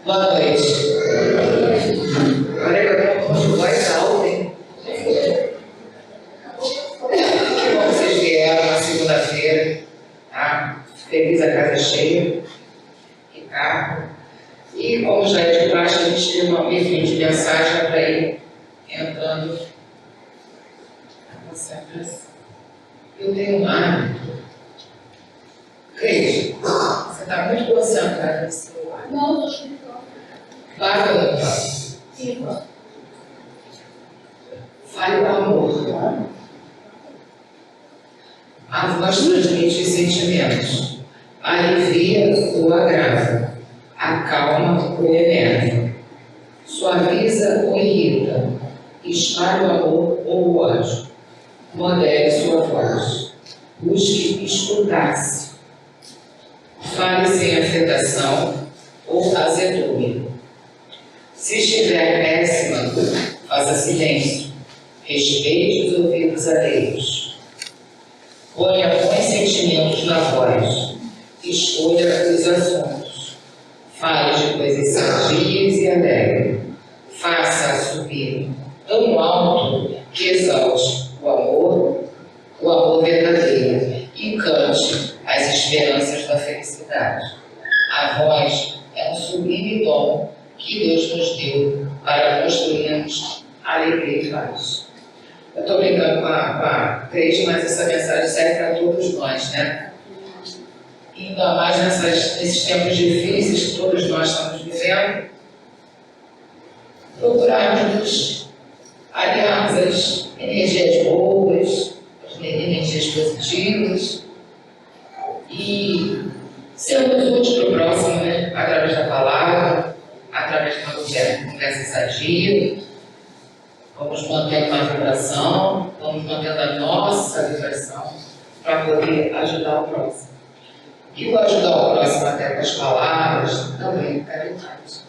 Boa noite. Agora eu estou com voz alta, hein? Que bom que vocês vieram na segunda-feira, tá? Feliz a casa cheia, Ricardo. E como já é de praxe, a gente tem uma livrinha de mensagem para ir entrando. Eu tenho um hábito. Cris, você está muito concentrada no celular. Não, estou escutando. Para ou não para? Sim. Fale o amor. A voz transmite os sentimentos. Alivia ou agrava. Acalma ou enerva. Suaviza ou irrita. Espalha o amor ou o ódio. Modere sua voz. Busque escutar-se. Fale sem afetação ou azedume. Se estiver péssima, faça silêncio. Respeite os ouvidos alheios. Ponha bons sentimentos na voz. Escolha os assuntos. Fale de coisas sadias e alegre. Faça-a subir tão alto que exalte o amor verdadeiro, e cante as esperanças da felicidade. A voz é um sublime dom que Deus nos deu para construirmos alegria e paz. Eu estou brincando com a Cris, mas essa mensagem serve para todos nós, né? Ainda mais nesses tempos difíceis que todos nós estamos vivendo, procurarmos aliarmos as energias boas, as energias positivas e sermos úteis para o próximo, né? Através da palavra, através de uma conversa sadia. Vamos mantendo uma vibração, vamos mantendo a nossa vibração para poder ajudar o próximo. E o ajudar o próximo até com as palavras também é caridade.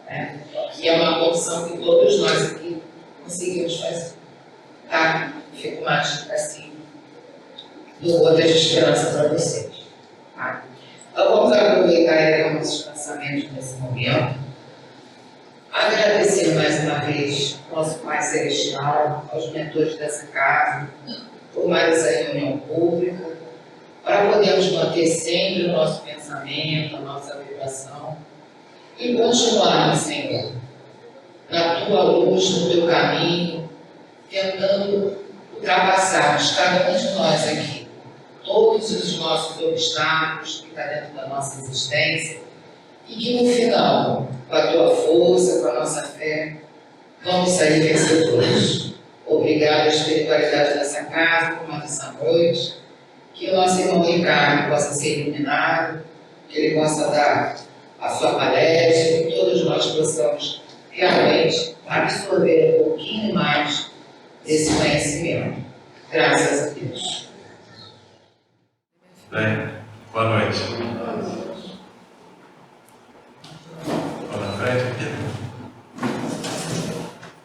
Né? E é uma condição que todos nós aqui conseguimos fazer. Tá? Fico mais assim, do gotas de esperança para vocês. Tá? Então vamos aproveitar nossos pensamentos nesse momento. Agradecer mais uma vez ao nosso Pai Celestial, aos mentores dessa casa, por mais essa reunião pública, para podermos manter sempre o nosso pensamento, a nossa vibração e continuar, Senhor, na Tua luz, no Teu caminho, tentando ultrapassarmos cada um de nós aqui, todos os nossos obstáculos que estão dentro da nossa existência e que no final, com a Tua força, com a nossa fé, vamos sair vencedores. Obrigado à espiritualidade dessa casa por mais essa noite. Que o nosso irmão Ricardo possa ser iluminado, que ele possa dar a sua palestra, que todos nós possamos realmente absorver um pouquinho mais desse conhecimento. Graças a Deus. Bem, boa noite. Boa noite.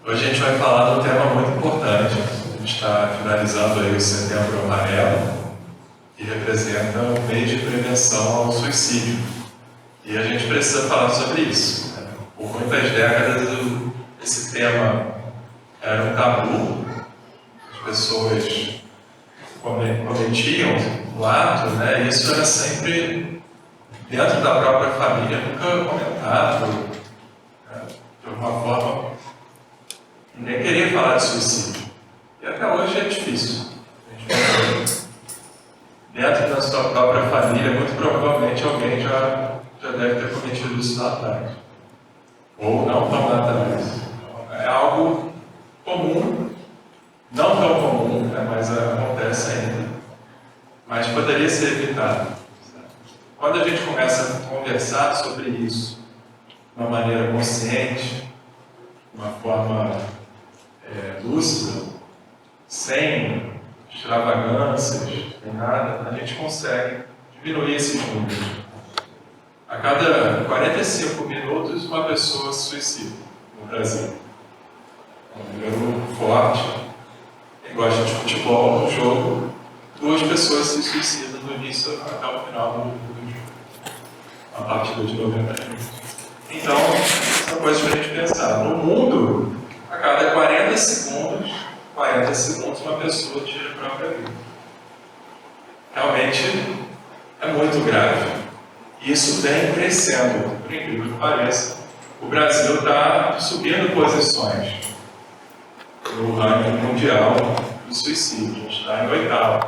Hoje a gente vai falar de um tema muito importante. A gente está finalizando aí o Setembro Amarelo, que representa um mês de prevenção ao suicídio. E a gente precisa falar sobre isso. Por muitas décadas esse tema era um tabu. As pessoas cometiam o ato, né? E isso era sempre dentro da própria família, nunca comentado, né? De alguma forma. Ninguém queria falar de suicídio. E até hoje é difícil. Dentro da sua própria família, muito provavelmente alguém já deve ter cometido isso lá atrás. Ou não tão lá atrás. É algo comum, não tão comum, né, mas acontece ainda. Mas poderia ser evitado. Quando a gente começa a conversar sobre isso de uma maneira consciente, de uma forma lúcida, sem extravagâncias, nem nada, a gente consegue diminuir esses números. A cada 45 minutos, uma pessoa se suicida no Brasil. É um número forte. Quem gosta de futebol, no jogo, 2 pessoas se suicidam do início até o final do jogo. A partida de novembro. Então, pensar, no mundo, a cada 40 segundos, uma pessoa tira a própria vida. Realmente é muito grave. E isso vem crescendo, por incrível que pareça. O Brasil está subindo posições no ranking mundial do suicídio. A gente está em 8º.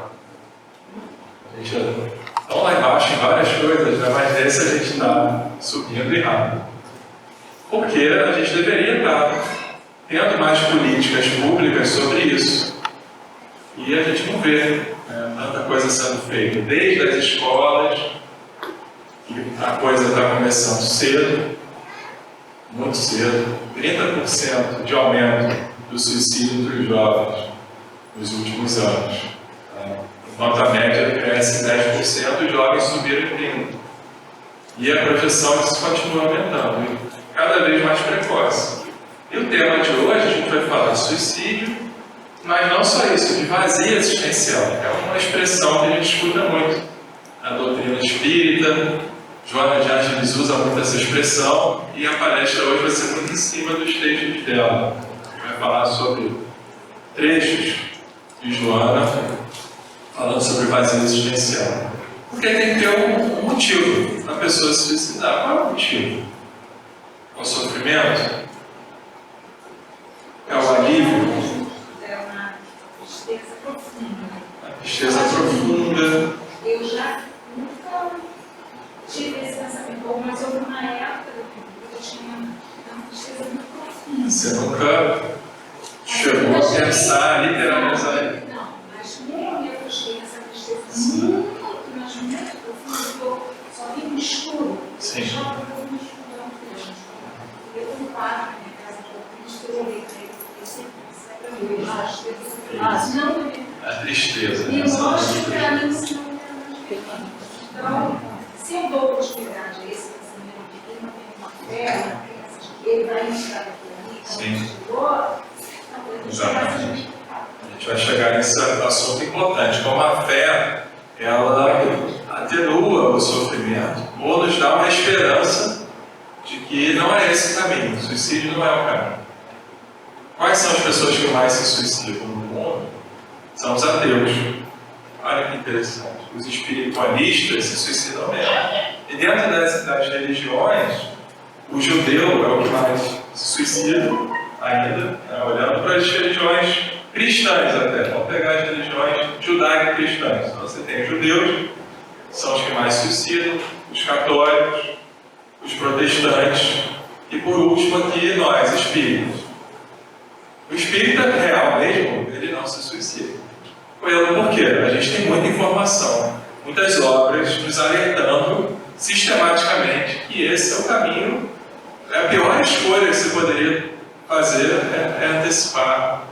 A gente está lá embaixo em várias coisas, né? Mas nesse a gente está subindo e rápido. Porque a gente deveria estar tendo mais políticas públicas sobre isso. E a gente não vê, né, tanta coisa sendo feita, desde as escolas, e a coisa está começando cedo, muito cedo. 30% de aumento do suicídio entre os jovens nos últimos anos. Enquanto a média cresce em 10%, os jovens subiram em 30%. E a projeção disso continua aumentando, e cada vez mais precoce. E o tema de hoje, a gente vai falar de suicídio, mas não só isso, de vazio existencial. É uma expressão que a gente escuta muito na doutrina espírita. Joana de Ângeles usa muito essa expressão, e a palestra hoje vai ser muito em cima dos textos dela. A gente vai falar sobre trechos de Joana falando sobre vazio existencial. Porque tem que ter um motivo para a pessoa se suicidar. Qual é o motivo? É o sofrimento? É o alívio? É uma tristeza profunda. A tristeza profunda. Eu já nunca tive esse pensamento, mas houve uma época que eu tinha uma tristeza muito profunda. Você nunca chegou a pensar, literalizar? Não, mas mesmo eu cheguei nessa tristeza muito, mas muito profunda, que eu só vi no escuro. Sim. Eu já vi no escuro durante o dia. Eu tenho um padre na minha casa, que eu olhei para ele, eu sempre pensei para mim, não, A tristeza. me mostre para mim se não é mais. Então, se eu dou continuidade a esse pensamento de que não tem uma fé, uma crença de que ele vai me estar aqui, Sim. exatamente. A gente vai chegar nesse assunto importante. Como a fé, ela atenua o sofrimento, ou nos dá uma esperança de que não é esse o caminho. O suicídio não é o caminho. Quais são as pessoas que mais se suicidam no mundo? São os ateus. Olha que interessante. Os espiritualistas se suicidam mesmo. E dentro das religiões, o judeu é o que mais se suicida ainda, né? Olhando para as religiões cristãs até. Vamos pegar as religiões judaico-cristãs. Então você tem os judeus, são os que mais se suicidam, os católicos, os protestantes e por último aqui nós, espíritas. O espírita real mesmo, ele não se suicida. Por quê? A gente tem muita informação, muitas obras nos alertando sistematicamente que esse é o caminho, a pior escolha que você poderia fazer é antecipar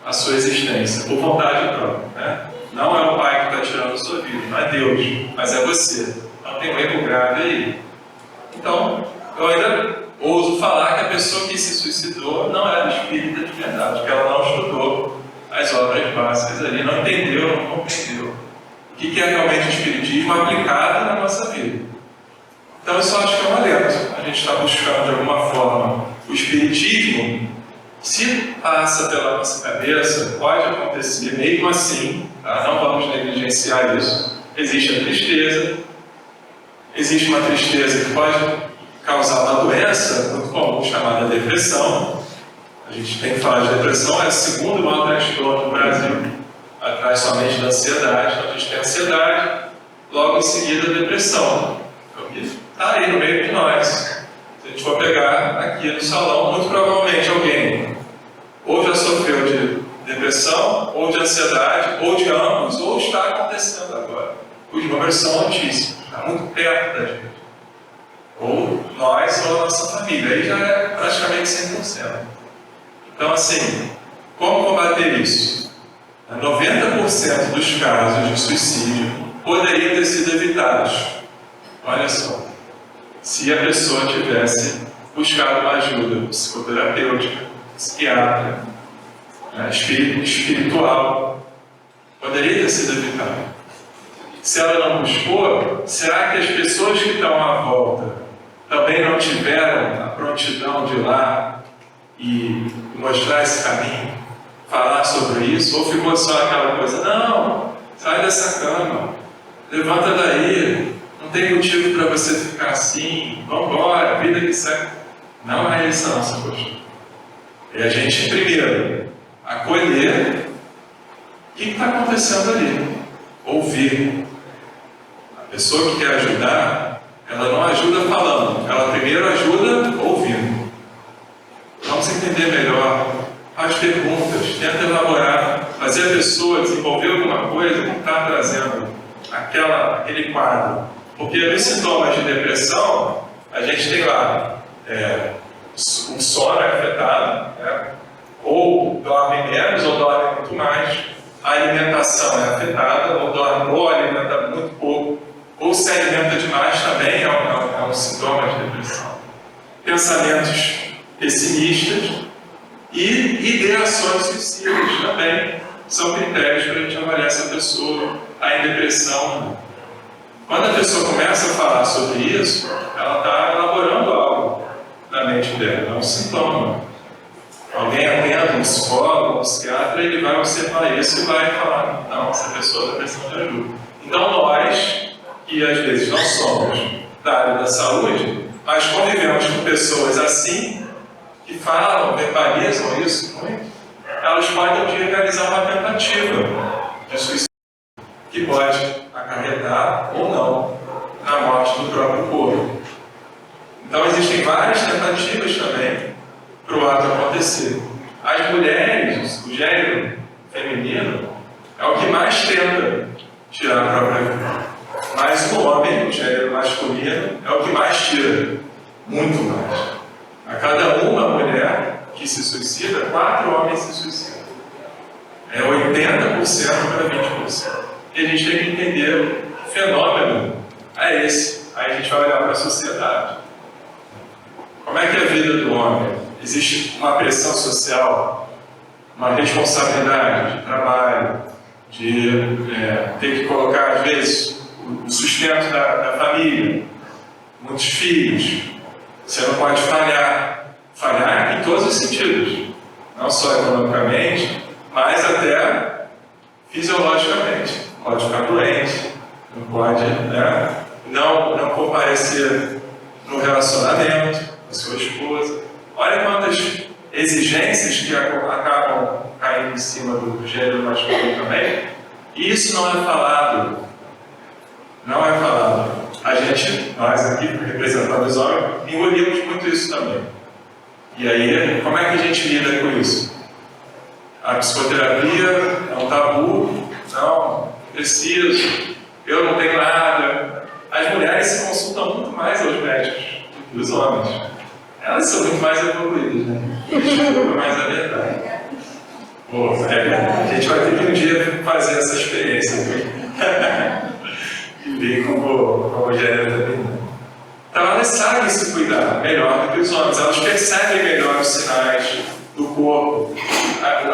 a sua existência, por vontade própria. Né? Não é o pai que está tirando a sua vida, não é Deus, mas é você. Então tem um erro grave aí. Então, eu ainda ouso falar que a pessoa que se suicidou não era espírita de verdade, que ela não estudou as obras básicas ali, não entendeu, não compreendeu o que é realmente o espiritismo aplicado na nossa vida. Então, isso eu acho que é um alento. A gente está buscando, de alguma forma, o espiritismo. Se passa pela nossa cabeça, pode acontecer mesmo assim, tá? Não vamos negligenciar isso. Existe a tristeza, existe uma tristeza que pode causar uma doença muito comum chamada depressão. A gente tem que falar de depressão, é o segundo maior transtorno no Brasil, atrás somente da ansiedade. Então a gente tem a ansiedade, logo em seguida a depressão. Está aí no meio de nós. Se a gente for pegar aqui no salão, muito provavelmente alguém ou já sofreu de depressão, ou de ansiedade, ou de ambos, ou está acontecendo agora. Os números são altíssimos, está muito perto da gente. Ou nós ou a nossa família, aí já é praticamente 100%. Então, assim, como combater isso? 90% dos casos de suicídio poderiam ter sido evitados. Olha só, se a pessoa tivesse buscado uma ajuda psicoterapêutica, psiquiátrica, né, espiritual, poderia ter sido evitado. Se ela não buscou, será que as pessoas que estão à volta também não tiveram a prontidão de ir lá e mostrar esse caminho, falar sobre isso, ou ficou só aquela coisa, não, sai dessa cama, levanta daí, não tem motivo para você ficar assim, vamos embora, vida que segue. Não é essa a nossa postura. É a gente, primeiro, acolher o que está acontecendo ali, ouvir. A pessoa que quer ajudar, ela não ajuda falando, ela primeiro ajuda ouvindo. Vamos entender melhor, faz perguntas, tenta elaborar, fazer a pessoa desenvolver alguma coisa que está trazendo aquele quadro. Porque nos sintomas de depressão, a gente tem lá o sono é afetado, né? Ou dorme menos ou dorme muito mais, a alimentação é afetada, ou alimenta muito pouco, ou se alimenta demais também é um sintoma de depressão. Pensamentos pessimistas e ideações suicidas também são critérios para a gente avaliar se a pessoa está em depressão ou não. Quando a pessoa começa a falar sobre isso, ela está elaborando algo na mente dela, é um sintoma. Alguém atenta, um psicólogo, um psiquiatra, ele vai observar isso e vai falar, não, essa pessoa está precisando de ajuda. Então nós, que às vezes não somos da área da saúde, mas convivemos com pessoas assim, que falam, verbalizam isso muito, elas podem um dia realizar uma tentativa de suicídio, que pode acarretar ou não na morte do próprio corpo. Então existem várias tentativas também para o ato acontecer. As mulheres, o gênero feminino, é o que mais tenta tirar a própria vida. Mas o homem, o gênero masculino, é o que mais tira, muito mais. A cada uma mulher que se suicida, 4 homens se suicidam. É 80% para 20%. E a gente tem que entender que fenômeno é esse. Aí a gente vai olhar para a sociedade. Como é que é a vida do homem? Existe uma pressão social, uma responsabilidade de trabalho, de ter que colocar, às vezes, o sustento da família, muitos filhos. Você não pode falhar. Falhar em todos os sentidos. Não só economicamente, mas até fisiologicamente. Pode ficar doente, não pode não comparecer no relacionamento com a sua esposa. Olha quantas exigências que acabam caindo em cima do gênero masculino também. E isso não é falado. Não é falado. Nós aqui, representando os homens, engolimos muito isso também. E aí, como é que a gente lida com isso? A psicoterapia é um tabu, não preciso, eu não tenho nada. As mulheres se consultam muito mais aos médicos do que os homens. Elas são muito mais evoluídas, né? Desculpa, mas é verdade. Pô, a gente vai ter que um dia fazer essa experiência, e ver como o gênero também. Então elas sabem se cuidar melhor do que os homens, elas percebem melhor os sinais do corpo,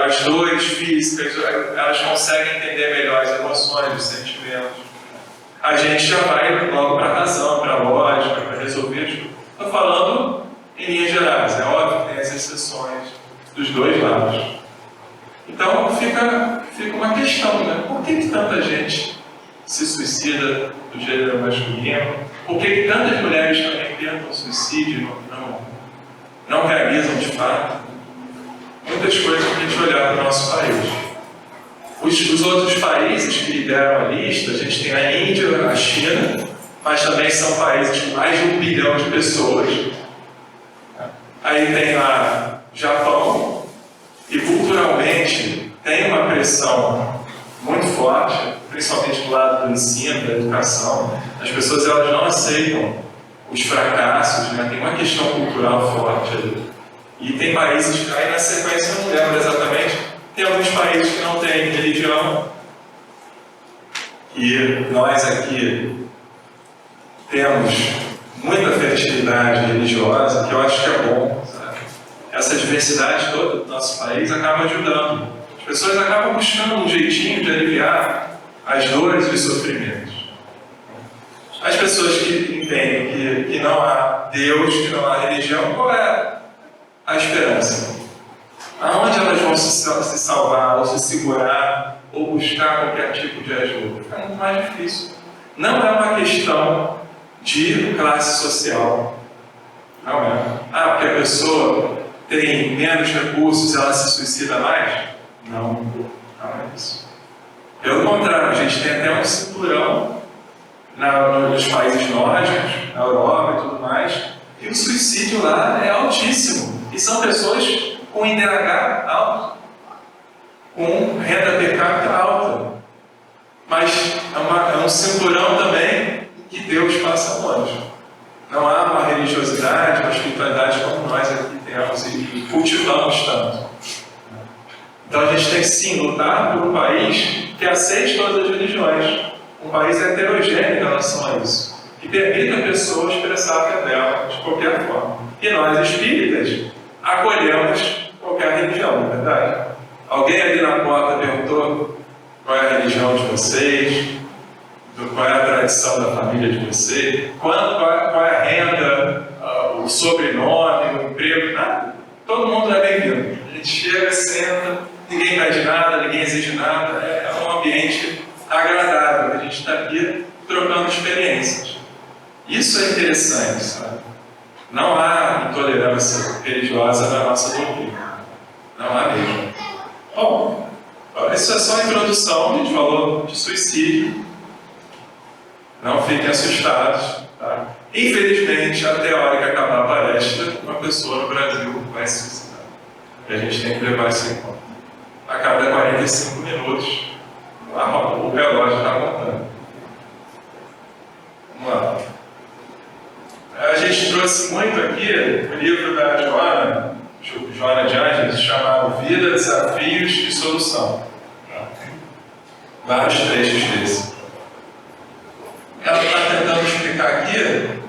as dores físicas, elas conseguem entender melhor as emoções, os sentimentos. A gente já vai logo para a razão, para a lógica, para resolver tudo. Estou falando em linhas gerais, é óbvio que tem as exceções dos dois lados. Então fica uma questão, né? Por que tanta gente se suicida do gênero masculino? Por que tantas mulheres também tentam suicídio e não realizam de fato? Muitas coisas para a gente olhar para o nosso país. Os outros países que lideram a lista, a gente tem a Índia, a China, mas também são países com mais de 1 bilhão de pessoas. Aí tem lá Japão, e culturalmente tem uma pressão muito forte, principalmente do lado do ensino, da educação. As pessoas elas não aceitam os fracassos, né? Tem uma questão cultural forte ali. E tem países que aí na sequência eu não lembro exatamente, tem alguns países que não têm religião, e nós aqui temos muita fertilidade religiosa, que eu acho que é bom, sabe? Essa diversidade toda do nosso país acaba ajudando. As pessoas acabam buscando um jeitinho de aliviar as dores e os sofrimentos. As pessoas que entendem que não há Deus, que não há religião, qual é a esperança? vão se salvar, ou se segurar, ou buscar qualquer tipo de ajuda. Fica muito mais difícil. Não é uma questão de classe social. Não é. Ah, porque a pessoa tem menos recursos, ela se suicida mais? Não, não é isso. Pelo contrário, a gente tem até um cinturão nos países nórdicos, na Europa e tudo mais, e o suicídio lá é altíssimo. E são pessoas com IDH alto, com renda per capita alta. Mas é um cinturão também que Deus passa longe. Não há uma religiosidade, uma espiritualidade como nós aqui temos e cultivamos tanto. Então a gente tem que sim lutar por um país que aceite todas as religiões, um país heterogêneo em relação a isso, que permita a pessoa expressar a fé dela de qualquer forma. E nós, espíritas, acolhemos qualquer religião, não é verdade? Alguém ali na porta perguntou qual é a religião de vocês, qual é a tradição da família de vocês, qual é a renda, o sobrenome, o emprego, nada. Todo mundo é bem-vindo. A gente chega, senta, ninguém pede nada, ninguém exige nada, é um ambiente agradável, a gente está aqui trocando experiências. Isso é interessante, sabe? Não há intolerância religiosa na nossa doutrina. Não há mesmo. Bom, isso é só a introdução, a gente falou de suicídio. Não fiquem assustados, tá? Infelizmente, até a hora que acabar a palestra, uma pessoa no Brasil vai se suicidar. E a gente tem que levar isso em conta. A cada 45 minutos, o relógio está contando. Vamos lá. A gente trouxe muito aqui o livro da Joana de Ângeles, chamado Vida, Desafios e Solução. Vários trechos desse. Ela está tentando explicar aqui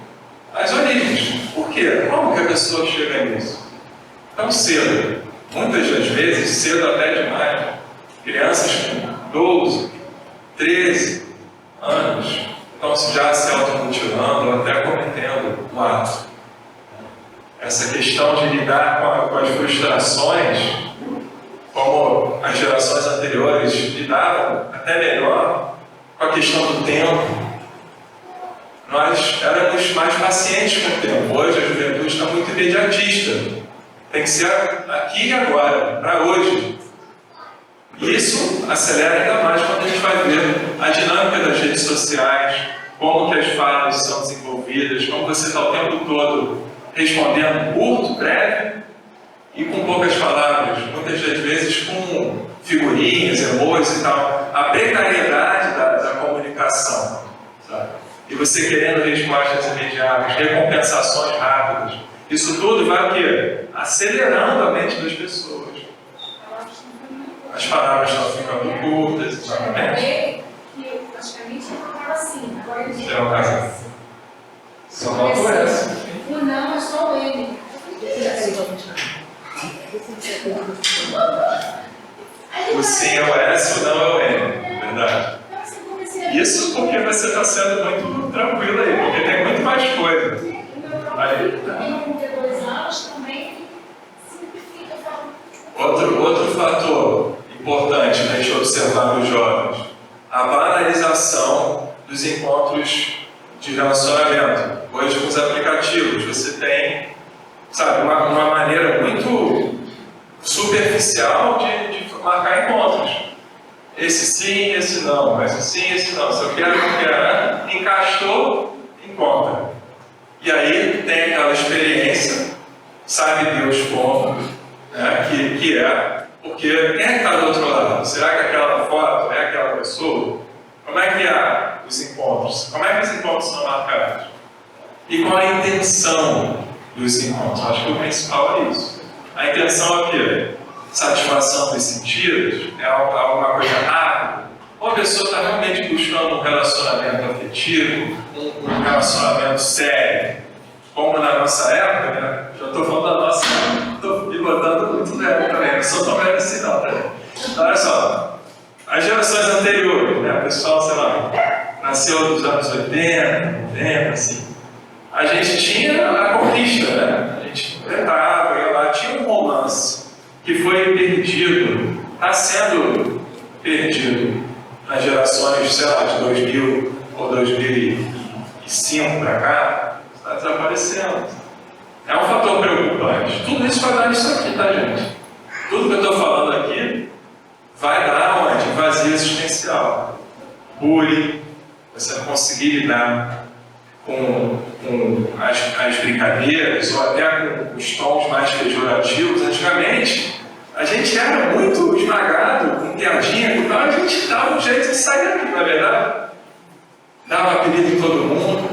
as origens. Por quê? Como que a pessoa chega nisso? Tão cedo. Muitas das vezes, cedo até demais. Crianças com 12, 13 anos estão já se automutilando ou até cometendo um ato. Essa questão de lidar com as frustrações, como as gerações anteriores lidavam até melhor com a questão do tempo. Nós éramos mais pacientes com o tempo. Hoje a juventude está muito imediatista. Tem que ser aqui e agora, para hoje. E isso acelera ainda mais quando a gente vai ver a dinâmica das redes sociais, como que as falas são desenvolvidas, como você está o tempo todo respondendo curto, breve e com poucas palavras, muitas das vezes com figurinhas, emojis e tal. A precariedade da comunicação, sabe? E você querendo respostas imediatas, recompensações rápidas. Isso tudo vai o quê? Acelerando a mente das pessoas. As palavras estão ficando curtas, exatamente. Que praticamente eu falava assim, agora ele É um caso. Só faltou essa. O não é só o N. O sim é o S, o não é o N. Verdade. Isso porque você está sendo muito tranquilo aí, porque tem muito mais coisa. Outro fator importante para a gente observar nos jovens, a banalização dos encontros de relacionamento. Hoje, com os aplicativos, você tem, sabe, uma maneira muito superficial de marcar encontros. Esse sim, esse não, mas esse sim, esse não. Se eu quero, não quero, encaixou, encontra. E aí tem aquela experiência, sabe Deus como, né, que é, porque quem é que está do outro lado? Será que aquela foto é aquela pessoa? Como é que há os encontros? Como é que os encontros são marcados? E qual a intenção dos encontros? Acho que o principal é isso. A intenção é o quê? Satisfação dos sentidos? É alguma coisa rápida? Ou a pessoa está realmente buscando um relacionamento afetivo, um relacionamento sério? Como na nossa época, né? Já estou falando da nossa época, estou me botando muito velho também, não sou tão velho assim não, tá? Então, olha só, as gerações anteriores, né? O pessoal, sei lá, nasceu nos anos 80, 90, assim. A gente tinha a conquista, né? A gente tentava, ia lá, tinha um romance que foi perdido está sendo perdido nas gerações, sei lá, de 2000 ou 2005 para cá, está desaparecendo. É um fator preocupante. Tudo isso vai dar isso aqui, tá, gente? Tudo que eu estou falando aqui vai dar onde? Vazio existencial. Bullying, você não conseguir lidar com as brincadeiras ou até com os tons mais pejorativos. Antigamente, a gente era muito esmagado com piadinha e tal, a gente dava um jeito de sair daqui, não é verdade? Dava apelido em todo mundo.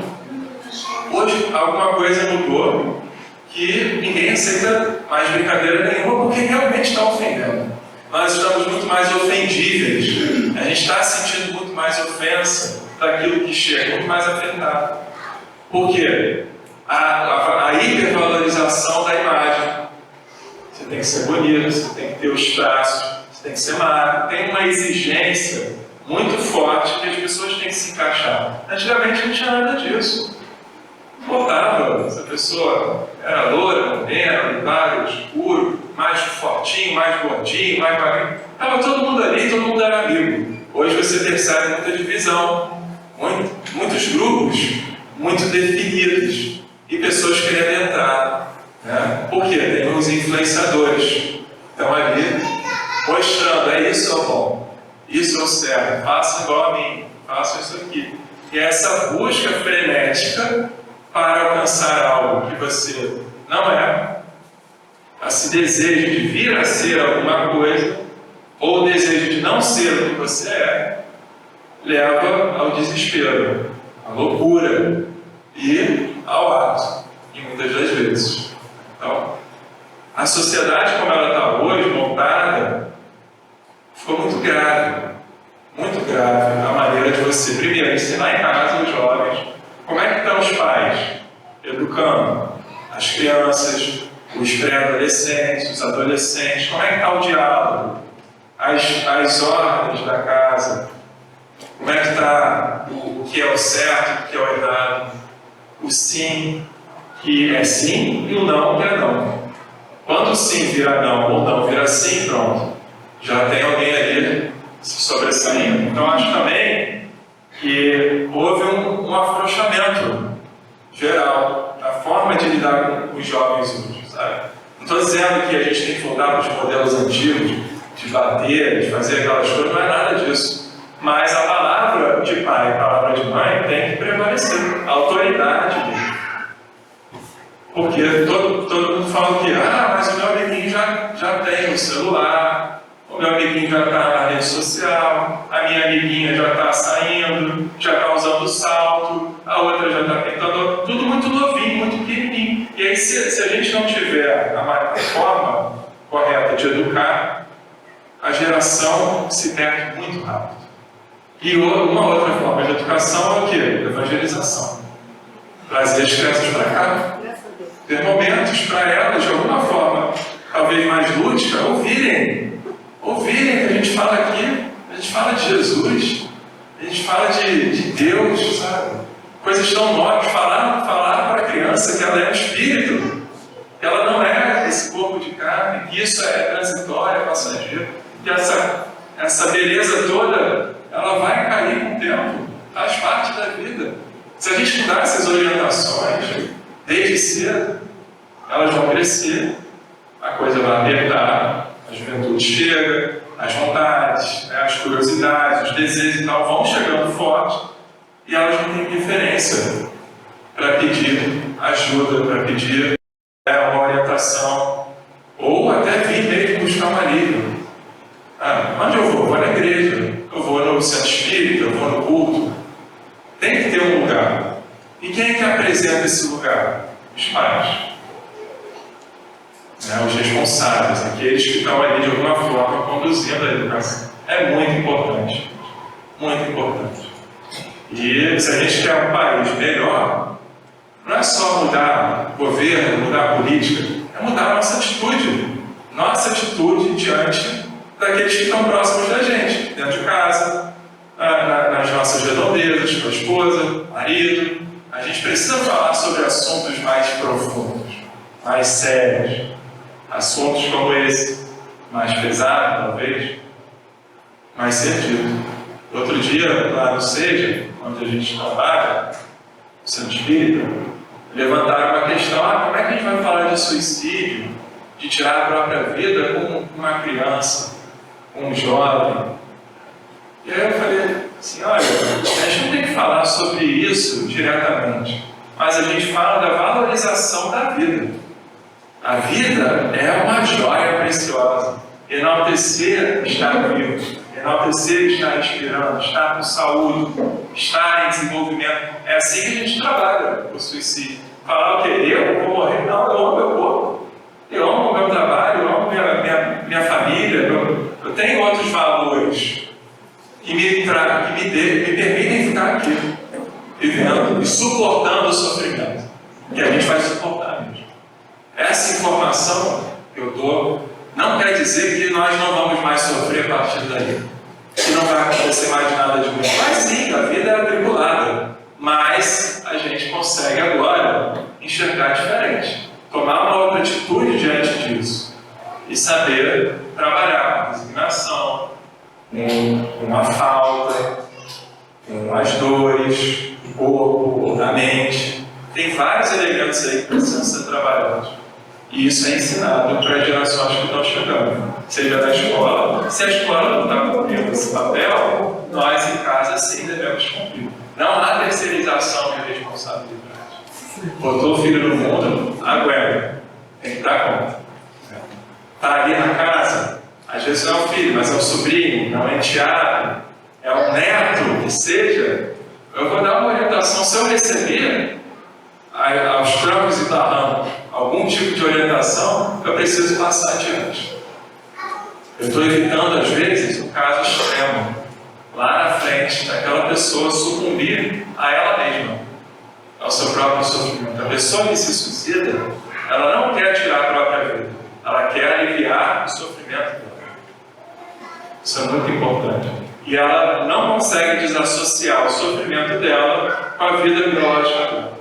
Hoje, alguma coisa mudou que ninguém aceita mais brincadeira nenhuma porque realmente está ofendendo. Nós estamos muito mais ofendíveis. A gente está sentindo muito mais ofensa daquilo que chega, muito mais afetado. Por quê? A hipervalorização da imagem. Você tem que ser bonito, você tem que ter os traços, você tem que ser magro. Tem uma exigência muito forte que as pessoas têm que se encaixar. Antigamente não tinha nada disso. Não importava se a pessoa era loura, morena, magro, escuro, mais fortinho, mais gordinho, mais magrinho. Estava todo mundo ali, todo mundo era amigo. Hoje você percebe muita divisão, muitos grupos muito definidos e pessoas querendo entrar. Né? Por quê? Tem os influenciadores. Estão ali mostrando, isso é bom, isso é o certo, faça igual a mim, faça isso aqui. E é essa busca frenética para alcançar algo que você não é, esse desejo de vir a ser alguma coisa, ou o desejo de não ser o que você é, leva ao desespero, à loucura e ao ato, e muitas das vezes. Então, a sociedade como ela está hoje, montada, ficou muito grave a maneira de você, primeiro, ensinar em casa os jovens. Como é que estão os pais educando as crianças, os pré-adolescentes, os adolescentes? Como é que está o diálogo? As ordens da casa? Como é que está o que é o certo, o que é o errado? O sim, que é sim, e o não, que é não. Quando o sim vira não, ou não vira sim, pronto. Já tem alguém ali se sobressaindo. Então, acho também que houve um afrouxamento geral na forma de lidar com os jovens hoje, sabe? Não estou dizendo que a gente tem que voltar para os modelos antigos, de bater, de fazer aquelas coisas, não é nada disso. Mas a palavra de pai e a palavra de mãe tem que prevalecer, a autoridade dele. Porque todo mundo fala que, mas o meu amiguinho já tem o celular, o meu amiguinho já está na rede social, a minha amiguinha já está saindo, já está usando salto, a outra já está tentando, tudo muito novinho, muito pequenininho. E aí, se a gente não tiver a forma correta de educar, a geração se perde muito rápido. E uma outra forma de educação é o quê? Evangelização. Trazer as crianças para cá. Ter momentos para elas, de alguma forma, talvez mais lúdica, ouvirem que a gente fala aqui, a gente fala de Jesus, a gente fala de Deus, sabe? Coisas tão nobres, falar para a criança que ela é um espírito, que ela não é esse corpo de carne, que isso é transitório, é passageiro, que essa beleza toda, ela vai cair com o tempo, faz parte da vida. Se a gente mudar essas orientações, desde cedo, elas vão crescer, a coisa vai apertar, a juventude chega, as vontades, né, as curiosidades, os desejos e tal vão chegando forte e elas não têm referência para pedir ajuda, para pedir uma orientação ou até vir mesmo buscar um alívio. Onde eu vou? Eu vou na igreja, eu vou no centro espírita, eu vou no culto. Tem que ter um lugar. E quem é que apresenta esse lugar? Os pais. Os responsáveis, aqueles que estão ali de alguma forma conduzindo a educação. É muito importante. Muito importante. E se a gente quer um país melhor, não é só mudar governo, mudar política, é mudar a nossa atitude. Nossa atitude diante daqueles que estão próximos da gente, dentro de casa, nas nossas redondezas, com a esposa, marido. A gente precisa falar sobre assuntos mais profundos, mais sérios. Assuntos como esse, mais pesado, talvez, mais sentido. Outro dia, lá no Seja, onde a gente trabalha, no Centro Espírita, levantaram uma questão: como é que a gente vai falar de suicídio, de tirar a própria vida com uma criança, com um jovem? E aí eu falei assim: olha, a gente não tem que falar sobre isso diretamente, mas a gente fala da valorização da vida. A vida é uma joia preciosa. Enaltecer estar vivo, enaltecer estar respirando, estar com saúde, estar em desenvolvimento. É assim que a gente trabalha o suicídio. Falar o quê? Eu vou morrer? Não, eu amo meu corpo, eu amo o meu trabalho, eu amo minha família, eu tenho outros valores que me permitem ficar aqui, vivendo e suportando o sofrimento, que a gente vai suportar mesmo. Essa informação que eu dou não quer dizer que nós não vamos mais sofrer a partir daí, que não vai acontecer mais nada de ruim. Mas sim, a vida é atribulada, mas a gente consegue agora enxergar diferente, tomar uma outra atitude diante disso e saber trabalhar com resignação, com a falta, com as dores do corpo, da mente. Tem vários elementos aí que precisam ser trabalhados. E isso é ensinado para as gerações que estão chegando, seja na escola. Se a escola não está cumprindo esse papel, nós em casa sim devemos cumprir. Não há terceirização de responsabilidade. Botou o filho no mundo, aguenta, tem que dar conta. Está ali na casa, às vezes não é o filho, mas é o sobrinho, não é enteado, é um neto, que seja. Eu vou dar uma orientação. Se eu receber aos trancos e barrancos algum tipo de orientação, eu preciso passar adiante. Eu estou evitando, às vezes, o caso extremo, lá na frente, daquela pessoa sucumbir a ela mesma, ao seu próprio sofrimento. A pessoa que se suicida, ela não quer tirar a própria vida, ela quer aliviar o sofrimento dela. Isso é muito importante. E ela não consegue desassociar o sofrimento dela com a vida biológica dela.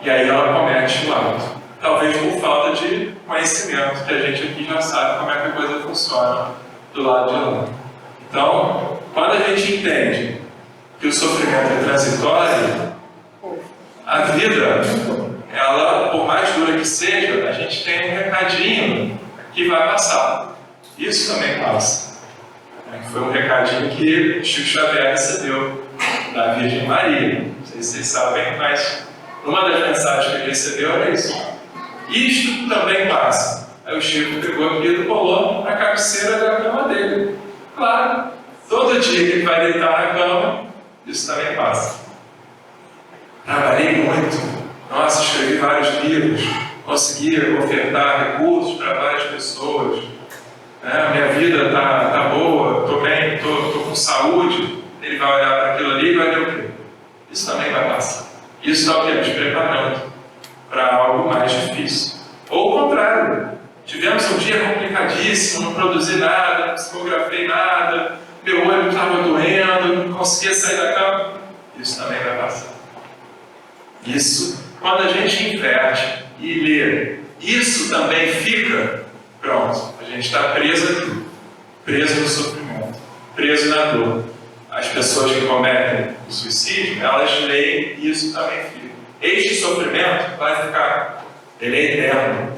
E aí ela comete o ato. Talvez por falta de conhecimento, que a gente aqui já sabe como é que a coisa funciona do lado de lá. Então, quando a gente entende que o sofrimento é transitório, a vida, ela, por mais dura que seja, a gente tem um recadinho que vai passar. Isso também passa. Foi um recadinho que Chico Xavier recebeu da Virgem Maria. Não sei se vocês sabem, mas uma das mensagens que ele recebeu era isso. Isto também passa. Aí o Chico pegou aquilo e colou na cabeceira da cama dele. Claro, todo dia que ele vai deitar na cama, isso também passa. Trabalhei muito. Nossa, escrevi vários livros. Consegui ofertar recursos para várias pessoas. Minha vida está boa, estou bem, estou com saúde. Ele vai olhar para aquilo ali e vai ver o quê? Isso também vai passar. Isso está o quê? Nos preparando para algo mais difícil. Ou o contrário, tivemos um dia complicadíssimo, não produzi nada, não psicografei nada, meu olho estava doendo, não conseguia sair da cama. Isso também vai passar. Isso, quando a gente inverte e lê, isso também fica, pronto, a gente está preso aqui, preso no sofrimento, preso na dor. As pessoas que cometem o suicídio, elas leem e isso também fica. Este sofrimento vai ficar, ele é eterno,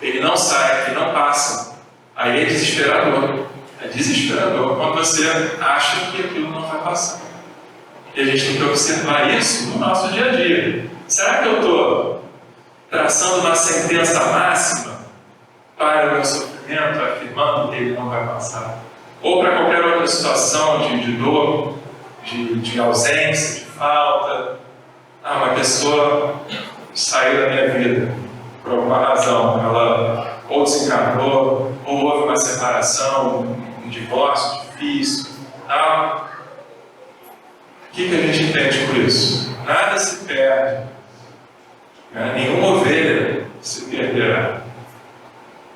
ele não sai, ele não passa. Aí é desesperador. É desesperador quando você acha que aquilo não vai passar. E a gente tem que observar isso no nosso dia a dia. Será que eu estou traçando uma sentença máxima para o meu sofrimento, afirmando que ele não vai passar? Ou para qualquer outra situação de dor, de ausência, de falta? Uma pessoa saiu da minha vida por alguma razão, ela ou desencarnou, ou houve uma separação, um divórcio difícil, tal. O que a gente entende por isso? Nada se perde, nenhuma ovelha se perderá.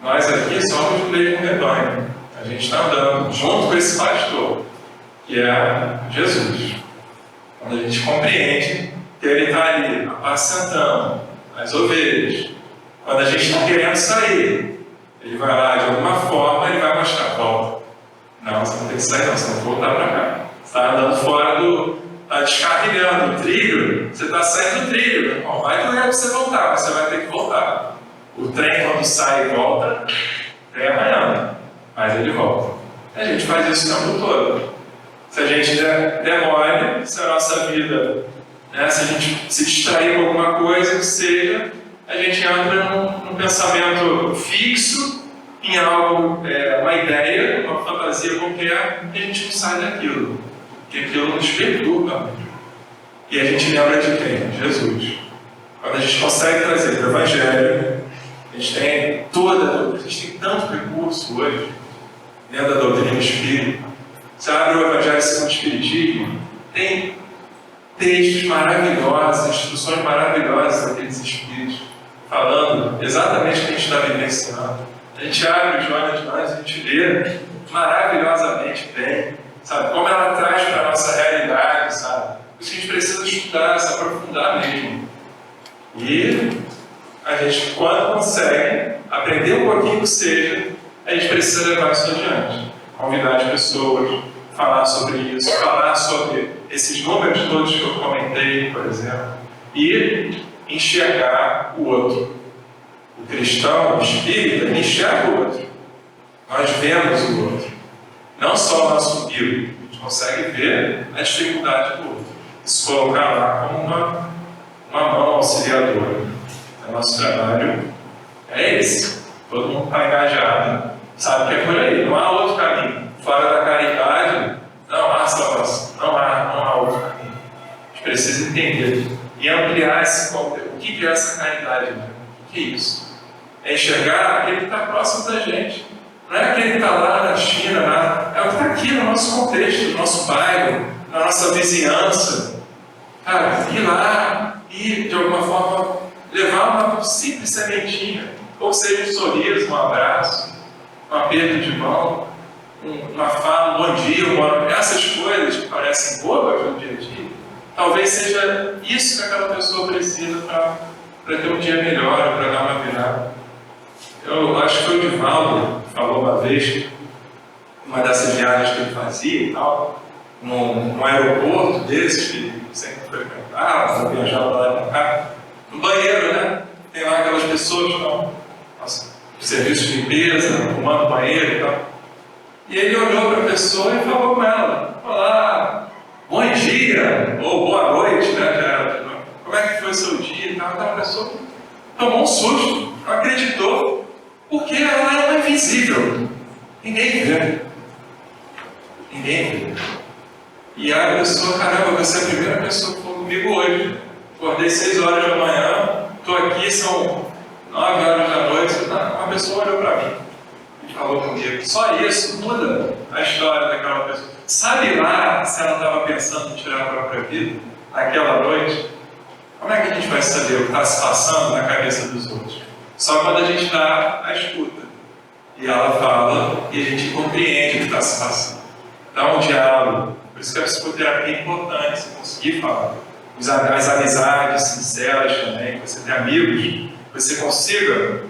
Nós aqui somos o mesmo rebanho, a gente está andando junto com esse pastor, que é Jesus. Quando a gente compreende que ele está ali apacentando as ovelhas, quando a gente está querendo sair, Ele vai lá, de alguma forma, ele vai mostrar, volta. Não, você não tem que sair não, você tem que voltar para cá. Você está andando fora do... Está descarrilhando o trilho, você está saindo do trilho. Bom, vai doer para você voltar, mas você vai ter que voltar. O trem, quando sai e volta, vem arranhando, mas ele volta. A gente faz isso o tempo todo. Se a gente demore, se a nossa vida, né, se a gente se distrair com alguma coisa que seja, a gente entra num pensamento fixo, em algo, uma ideia, uma fantasia qualquer, e a gente não sai daquilo. Porque aquilo nos perturba. E a gente lembra de quem? Jesus. Quando a gente consegue trazer para o Evangelho, a gente tem a gente tem tanto recurso hoje, dentro da doutrina espírita. Você abre o Evangelho segundo o Espiritismo, tem textos maravilhosos, instruções maravilhosas daqueles espíritos, falando exatamente o que a gente está vivenciando. A gente abre o Joana de Nós e a gente lê maravilhosamente bem, sabe? Como ela traz para a nossa realidade, sabe? Por isso que a gente precisa estudar, se aprofundar mesmo. E a gente, quando consegue aprender um pouquinho que seja, a gente precisa levar isso adiante. Convidar as pessoas, falar sobre isso, falar sobre esses números todos que eu comentei, por exemplo, e enxergar o outro. O cristão, o espírita, enxerga o outro. Nós vemos o outro. Não só o nosso umbigo, a gente consegue ver a dificuldade do outro. E se colocar lá como uma mão auxiliadora. O nosso trabalho é esse. Todo mundo está engajado, sabe que é por aí. Não há outro caminho. Fora da caridade, não há salvação. Não há outro caminho. A gente precisa entender e ampliar esse conteúdo. O que é essa caridade? Né? O que é isso? É enxergar aquele que está próximo da gente. Não é aquele que está lá na China, é o que está aqui no nosso contexto, no nosso bairro, na nossa vizinhança. Cara, ir lá e, de alguma forma, levar uma simples sementinha, ou seja, um sorriso, um abraço, um aperto de mão, uma fala, um bom dia, essas coisas que parecem bobas no dia a dia, talvez seja isso que aquela pessoa precisa para ter um dia melhor, para dar uma virada. Eu acho que foi o Divaldo que falou uma vez, uma dessas viagens que ele fazia e tal, num aeroporto desses que ele sempre frequentava, viajava lá e para cá, no banheiro, né? Tem lá aquelas pessoas que estão serviço de limpeza, arrumando banheiro e tal. E ele olhou para a pessoa e falou com ela: olá, bom dia, ou boa noite, né? Como é que foi o seu dia e tal? Então a pessoa tomou um susto, não acreditou. Porque ela é invisível. Ninguém vê. Ninguém vê. E a pessoa, caramba, você é a primeira pessoa que falou comigo hoje. Acordei 6 horas da manhã, estou aqui, são 9 horas da noite. Uma pessoa olhou para mim e falou comigo. Só isso muda a história daquela pessoa. Sabe lá se ela estava pensando em tirar a própria vida naquela noite? Como é que a gente vai saber o que está se passando na cabeça dos outros? Só quando a gente está à escuta. E ela fala e a gente compreende o que está se passando. Dá um diálogo. Por isso que a psicoterapia é importante, você conseguir falar. As amizades sinceras também, você ter amigos, que você consiga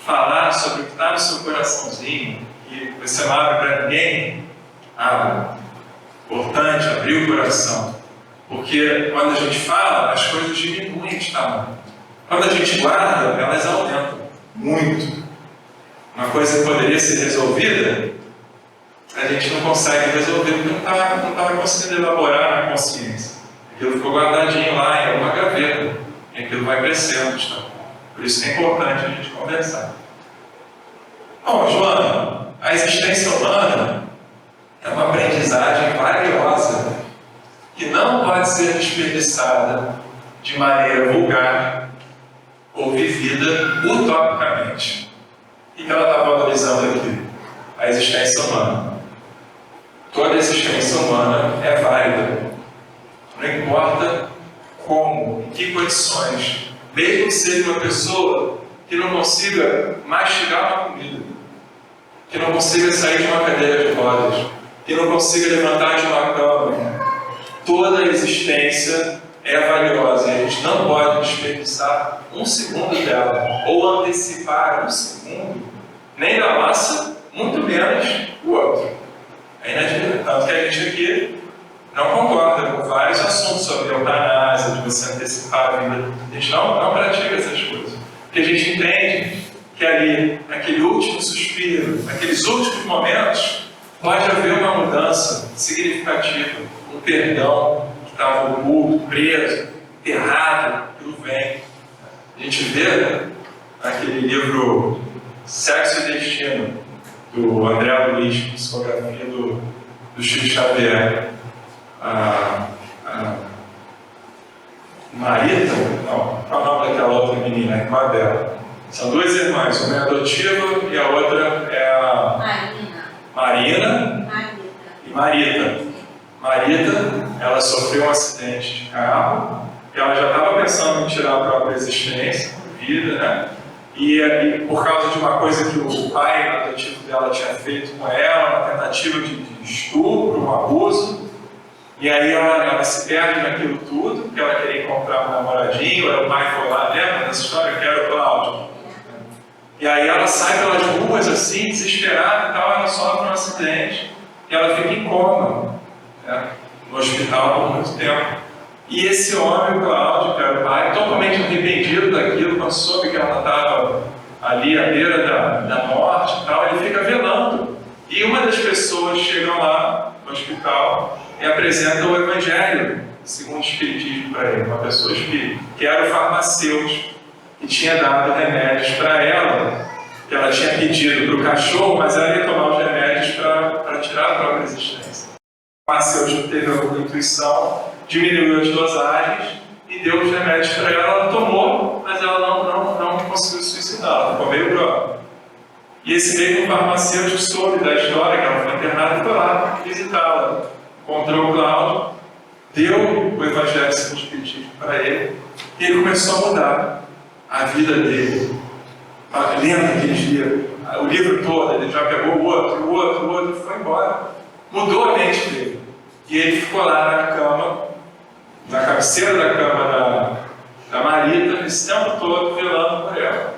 falar sobre o que está no seu coraçãozinho e você não abre para ninguém. Abra. Importante abrir o coração. Porque quando a gente fala, as coisas diminuem de tamanho. Quando a gente guarda, elas aumentam muito. Uma coisa que poderia ser resolvida, a gente não consegue resolver porque não estava conseguindo elaborar na consciência. Aquilo ficou guardadinho lá em uma gaveta e aquilo vai crescendo. Tá? Por isso que é importante a gente conversar. Bom, Joana, a existência humana é uma aprendizagem valiosa que não pode ser desperdiçada de maneira vulgar ou vivida utopicamente. O que ela está valorizando aqui? A existência humana. Toda existência humana é válida. Não importa como, em que condições. Mesmo que seja uma pessoa que não consiga mastigar uma comida, que não consiga sair de uma cadeira de rodas, que não consiga levantar de uma cama, toda a existência é valiosa e a gente não pode desperdiçar um segundo dela ou antecipar um segundo nem da massa, muito menos o outro. É inadmissível. Tanto que a gente aqui não concorda com vários assuntos sobre eutanásia, de você antecipar a vida. A gente não pratica essas coisas. Porque a gente entende que ali, naquele último suspiro, naqueles últimos momentos, pode haver uma mudança significativa, um perdão que estava oculto, preso, enterrado pelo bem. A gente vê naquele livro Sexo e Destino, do André Luiz, psicografia do Chico Xavier, a Marita, não, qual é o nome daquela outra menina, qual é dela? São duas irmãs, uma é adotiva e a outra é a Marina e Marita. Marita, ela sofreu um acidente de carro e ela já estava pensando em tirar a própria existência, a vida, né? E por causa de uma coisa que o pai adotivo dela tinha feito com ela, uma tentativa de estupro, um abuso, e aí ela se perde naquilo tudo, porque ela queria encontrar um namoradinho, aí o pai foi lá, lembra dessa história? Eu quero o Cláudio. E aí ela sai pelas ruas assim, desesperada e tal, ela sofre um acidente e ela fica em coma, né, no hospital por muito tempo. E esse homem, o Cláudio, que era o pai, totalmente arrependido daquilo, quando soube que ela estava ali à beira da morte e tal, ele fica velando. E uma das pessoas chega lá no hospital e apresenta o Evangelho, segundo o Espiritismo, para ele, uma pessoa espírita, que era o farmacêutico, que tinha dado remédios para ela, que ela tinha pedido para o cachorro, mas ela ia tomar os remédios para tirar a própria existência. O farmacêutico teve alguma intuição, diminuiu as dosagens e deu os remédios para ela. Ela tomou, mas ela não conseguiu se suicidar, ela ficou meio brava. E esse mesmo farmacêutico soube da história, que ela foi internada, e foi lá visitá-la. Encontrou o Cláudio, deu o Evangelho segundo o Espiritismo para ele, e ele começou a mudar a vida dele. Lendo aqueles livros, o livro todo, ele já pegou o outro, e foi embora. Mudou a mente dele. E ele ficou lá na cama, na cabeceira da cama da Marita, esse tempo todo, velando por ela.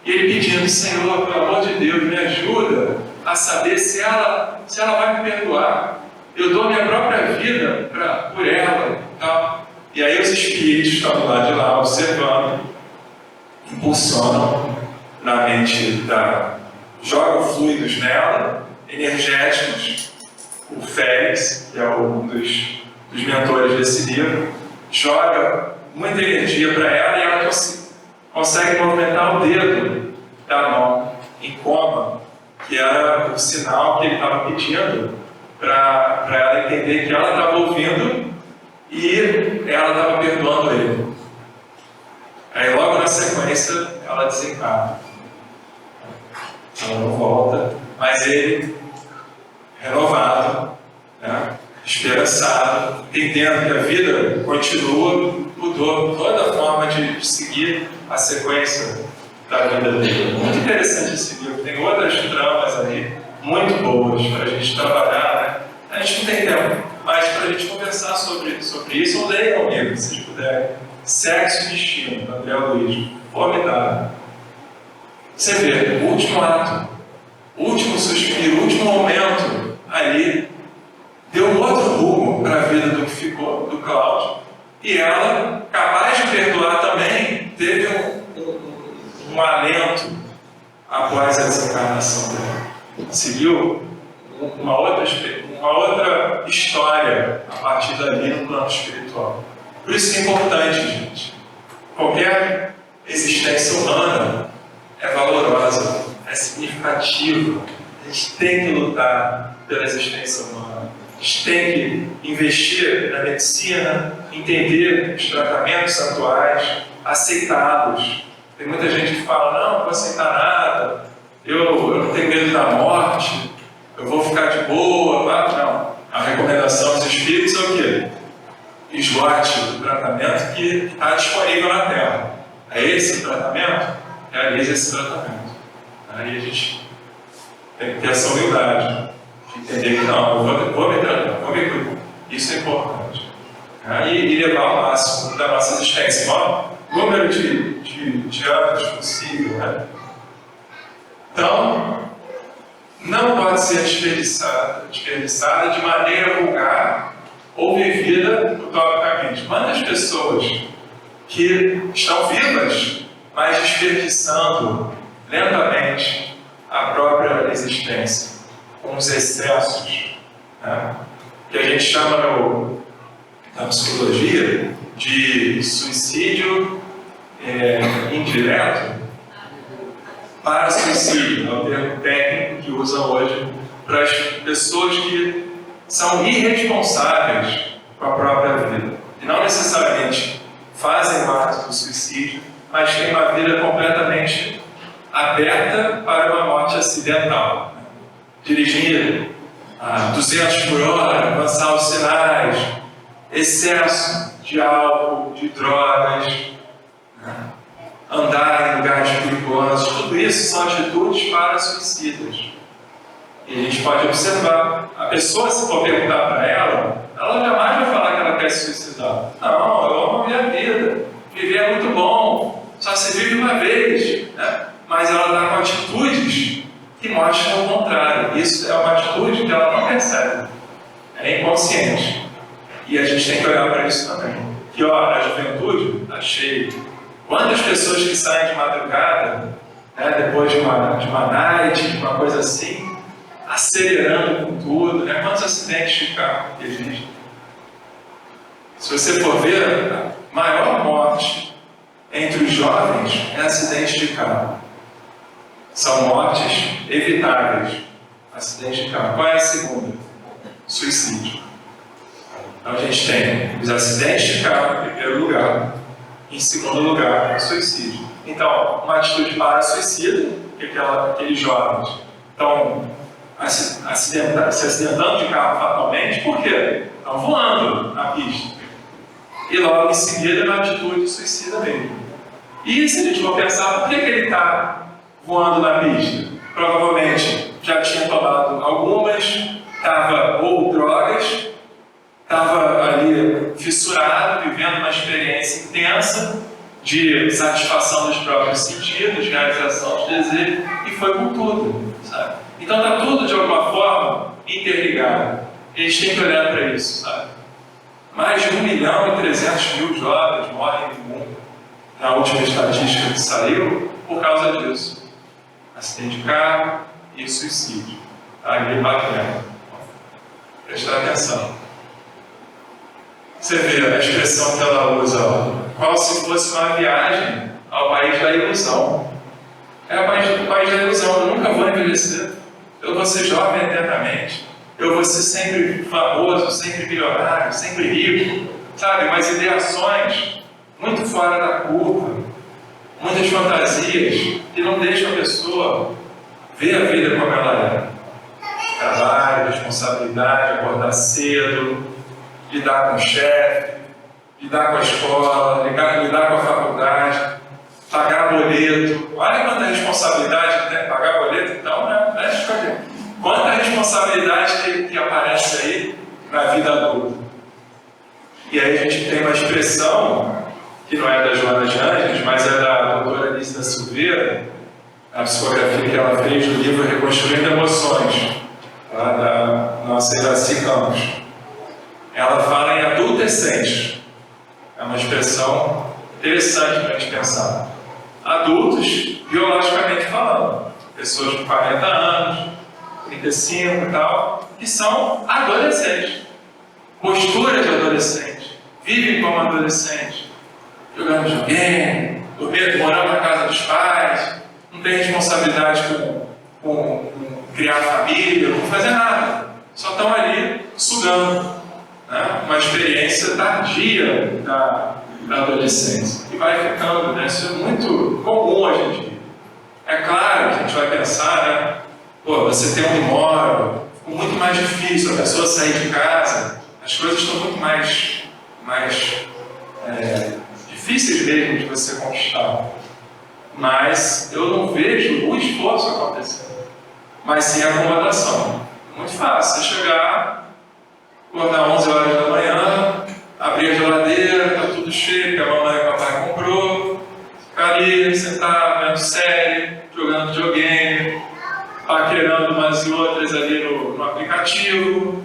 E ele pedindo: Senhor, pelo amor de Deus, me ajuda a saber se ela vai me perdoar. Eu dou minha própria vida por ela. Tá? E aí os espíritos estão lá de lá, observando, impulsionam na mente jogam fluidos nela, energéticos. O Félix, que é um dos mentores desse livro, joga muita energia para ela e ela consegue movimentar o dedo da mão em coma, que era o sinal que ele estava pedindo para ela entender que ela estava ouvindo e ela estava perdoando ele. Aí logo na sequência ela desencarna. Ela não volta, mas ele, renovado, né, esperançado, entendendo que a vida continua, mudou toda a forma de seguir a sequência da vida dele. Muito interessante esse livro, tem outras tramas aí, muito boas para a gente trabalhar, né? A gente não tem tempo, mas para a gente conversar sobre isso, leiam o livro, se vocês puderem. Sexo e Destino, do André Luiz, formidável. Você vê, o último ato, o último suspiro, o último momento ali, deu um outro rumo para a vida do que ficou, do Cláudio, e ela, capaz de perdoar também, teve um alento após a desencarnação dela. Seguiu uma outra história a partir dali no plano espiritual. Por isso que é importante, gente. Qualquer existência humana é valorosa, é significativa. A gente tem que lutar pela existência humana. A gente tem que investir na medicina, entender os tratamentos atuais, aceitá-los. Tem muita gente que fala: não vou aceitar nada, eu não tenho medo da morte, eu vou ficar de boa. Não. A recomendação dos espíritos é o quê? Esgote o tratamento que está disponível na Terra. É esse o tratamento? Realize esse tratamento. Aí a gente tem que ter essa humildade de entender que não, eu vou me tratar, vou me cuidar. Isso é importante. E levar ao máximo da nossa existência, o maior número de anos possível. Né? Então, não pode ser desperdiçada de maneira vulgar ou vivida utopicamente. Quantas pessoas que estão vivas, mas desperdiçando lentamente a própria existência, com os excessos, né? Que a gente chama na psicologia de suicídio indireto para suicídio, é o termo técnico que usam hoje para as pessoas que são irresponsáveis com a própria vida e não necessariamente fazem o ato do suicídio, mas têm uma vida completamente aberta para uma morte acidental. Dirigir a 200 por hora, avançar os sinais, excesso de álcool, de drogas, andar em lugares perigosos, tudo isso são atitudes para suicidas. E a gente pode observar, a pessoa, se for perguntar para ela jamais vai falar que ela quer se suicidar. Não, eu amo a minha vida, viver é muito bom, só se vive uma vez, né? Mas ela está com atitudes que mostram o contrário. Isso é uma atitude que ela não percebe, é inconsciente. E a gente tem que olhar para isso também. Que a juventude está cheia. Quantas pessoas que saem de madrugada, né, depois de uma night, uma coisa assim, acelerando com tudo, né? Quantos acidentes de carro que existem? Se você for ver, a maior morte entre os jovens é acidente de carro. São mortes evitáveis. Acidente de carro. Qual é a segunda? Suicídio. Então a gente tem os acidentes de carro em primeiro lugar. Em segundo lugar, o suicídio. Então, uma atitude para suicida, que aqueles jovens estão se acidentando de carro fatalmente, por quê? Estão voando na pista. E logo em seguida, uma atitude suicida mesmo. E se a gente for pensar, por que ele está voando na pista? Provavelmente já tinha tomado algumas, estava ou drogas, estava ali fissurado, vivendo uma experiência intensa de satisfação dos próprios sentidos, realização de desejo, e foi com tudo, sabe? Então está tudo de alguma forma interligado. A gente tem que olhar para isso, sabe? Mais de 1.300.000 jovens morrem no mundo, na última estatística que saiu, por causa disso. Acidente de carro e suicídio. Tá? Bem bacana. Prestar atenção. Você vê a expressão que ela usa, qual se fosse uma viagem ao país da ilusão. É o país da ilusão. Eu nunca vou envelhecer. Eu vou ser jovem eternamente. Eu vou ser sempre famoso, sempre milionário, sempre rico. Sabe? Umas ideações muito fora da curva. Muitas fantasias que não deixam a pessoa ver a vida como ela é. Trabalho, responsabilidade, acordar cedo, lidar com o chefe, lidar com a escola, lidar com a faculdade, pagar boleto. Olha quanta responsabilidade que tem pagar boleto, então, né? Quanta responsabilidade que aparece aí na vida adulta. E aí a gente tem uma expressão, que não é da Joana de Anjos, mas é da doutora Alice da Silveira, a psicografia que ela fez do livro Reconstruindo Emoções, lá da nossa Iraci Campos. Ela fala em adultescente. É uma expressão interessante para a gente pensar. Adultos, biologicamente falando. Pessoas com 40 anos, 35 e tal, que são adolescentes. Postura de adolescente. Vivem como adolescente. Jogando videogame, morando na casa dos pais, não tem responsabilidade com criar família, não fazer nada. Só estão ali sugando. Né? Uma experiência tardia da adolescência. E vai ficando, né? Isso é muito comum hoje em dia. É claro que a gente vai pensar, né? Pô, você tem um imóvel, ficou muito mais difícil a pessoa sair de casa, as coisas estão muito mais difíceis mesmo de você conquistar. Mas eu não vejo o esforço acontecendo, mas sim a acomodação. Muito fácil, você chegar, acordar 11 horas da manhã, abrir a geladeira, tá tudo cheio, que a mamãe e o papai comprou, ficar ali, sentar, vendo série, jogando videogame, paquerando umas umas e outras ali no aplicativo,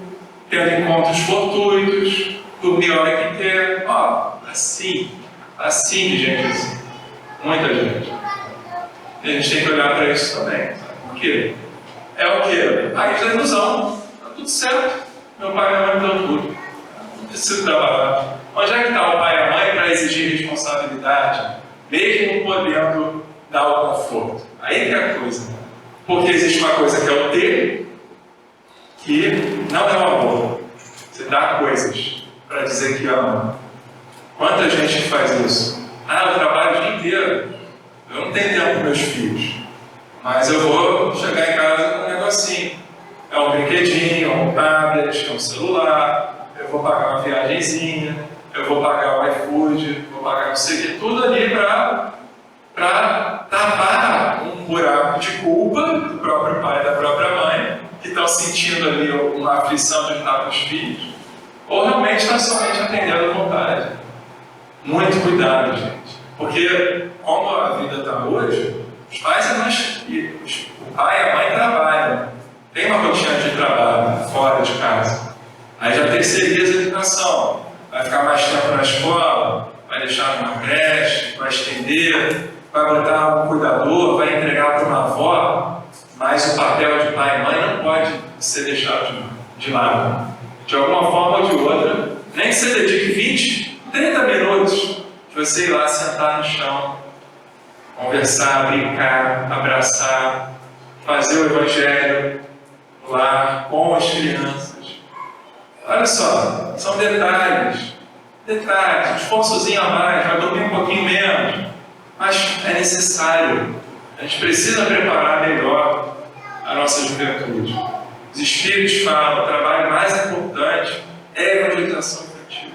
tendo encontros fortuitos, dormir a hora que quer. Assim de gente assim. Muita gente. E a gente tem que olhar para isso também. Sabe? Por quê? É o quê? A da ilusão. Tá tudo certo. Meu pai e minha mãe dão tudo. Não preciso trabalhar. Onde é que está o pai e a mãe para exigir responsabilidade? Mesmo podendo dar o conforto. Aí que é a coisa. Porque existe uma coisa que é o ter, que não é o amor. Você dá coisas para dizer que ama. Quanta gente faz isso? Eu trabalho o dia inteiro. Eu não tenho tempo com meus filhos. Mas eu vou chegar em casa com um negocinho. É um brinquedinho, é um tablet, é um celular. Eu vou pagar uma viagenzinha. Eu vou pagar o iFood. Vou pagar não sei o que. Tudo ali para tapar um buraco de culpa do próprio pai e da própria mãe, que estão sentindo ali uma aflição de estar com os filhos, ou realmente está somente atendendo a vontade. Muito cuidado, gente. Porque, como a vida está hoje, os pais e mães, o pai e a mãe trabalham, tem uma rotina de trabalho fora de casa. Aí já terceiriza a educação, vai ficar mais tempo na escola, vai deixar numa creche, vai estender, vai botar um cuidador, vai entregar para uma avó, mas o papel de pai e mãe não pode ser deixado de lado. De alguma forma ou de outra, nem que você dedique 20, 30 minutos de você ir lá sentar no chão, conversar, brincar, abraçar, fazer o evangelho lá com as crianças. Olha só, são detalhes, um esforçozinho a mais, vai dormir um pouquinho menos, mas é necessário. A gente precisa preparar melhor a nossa juventude. Os Espíritos falam, o trabalho mais importante é a evangelização infantil.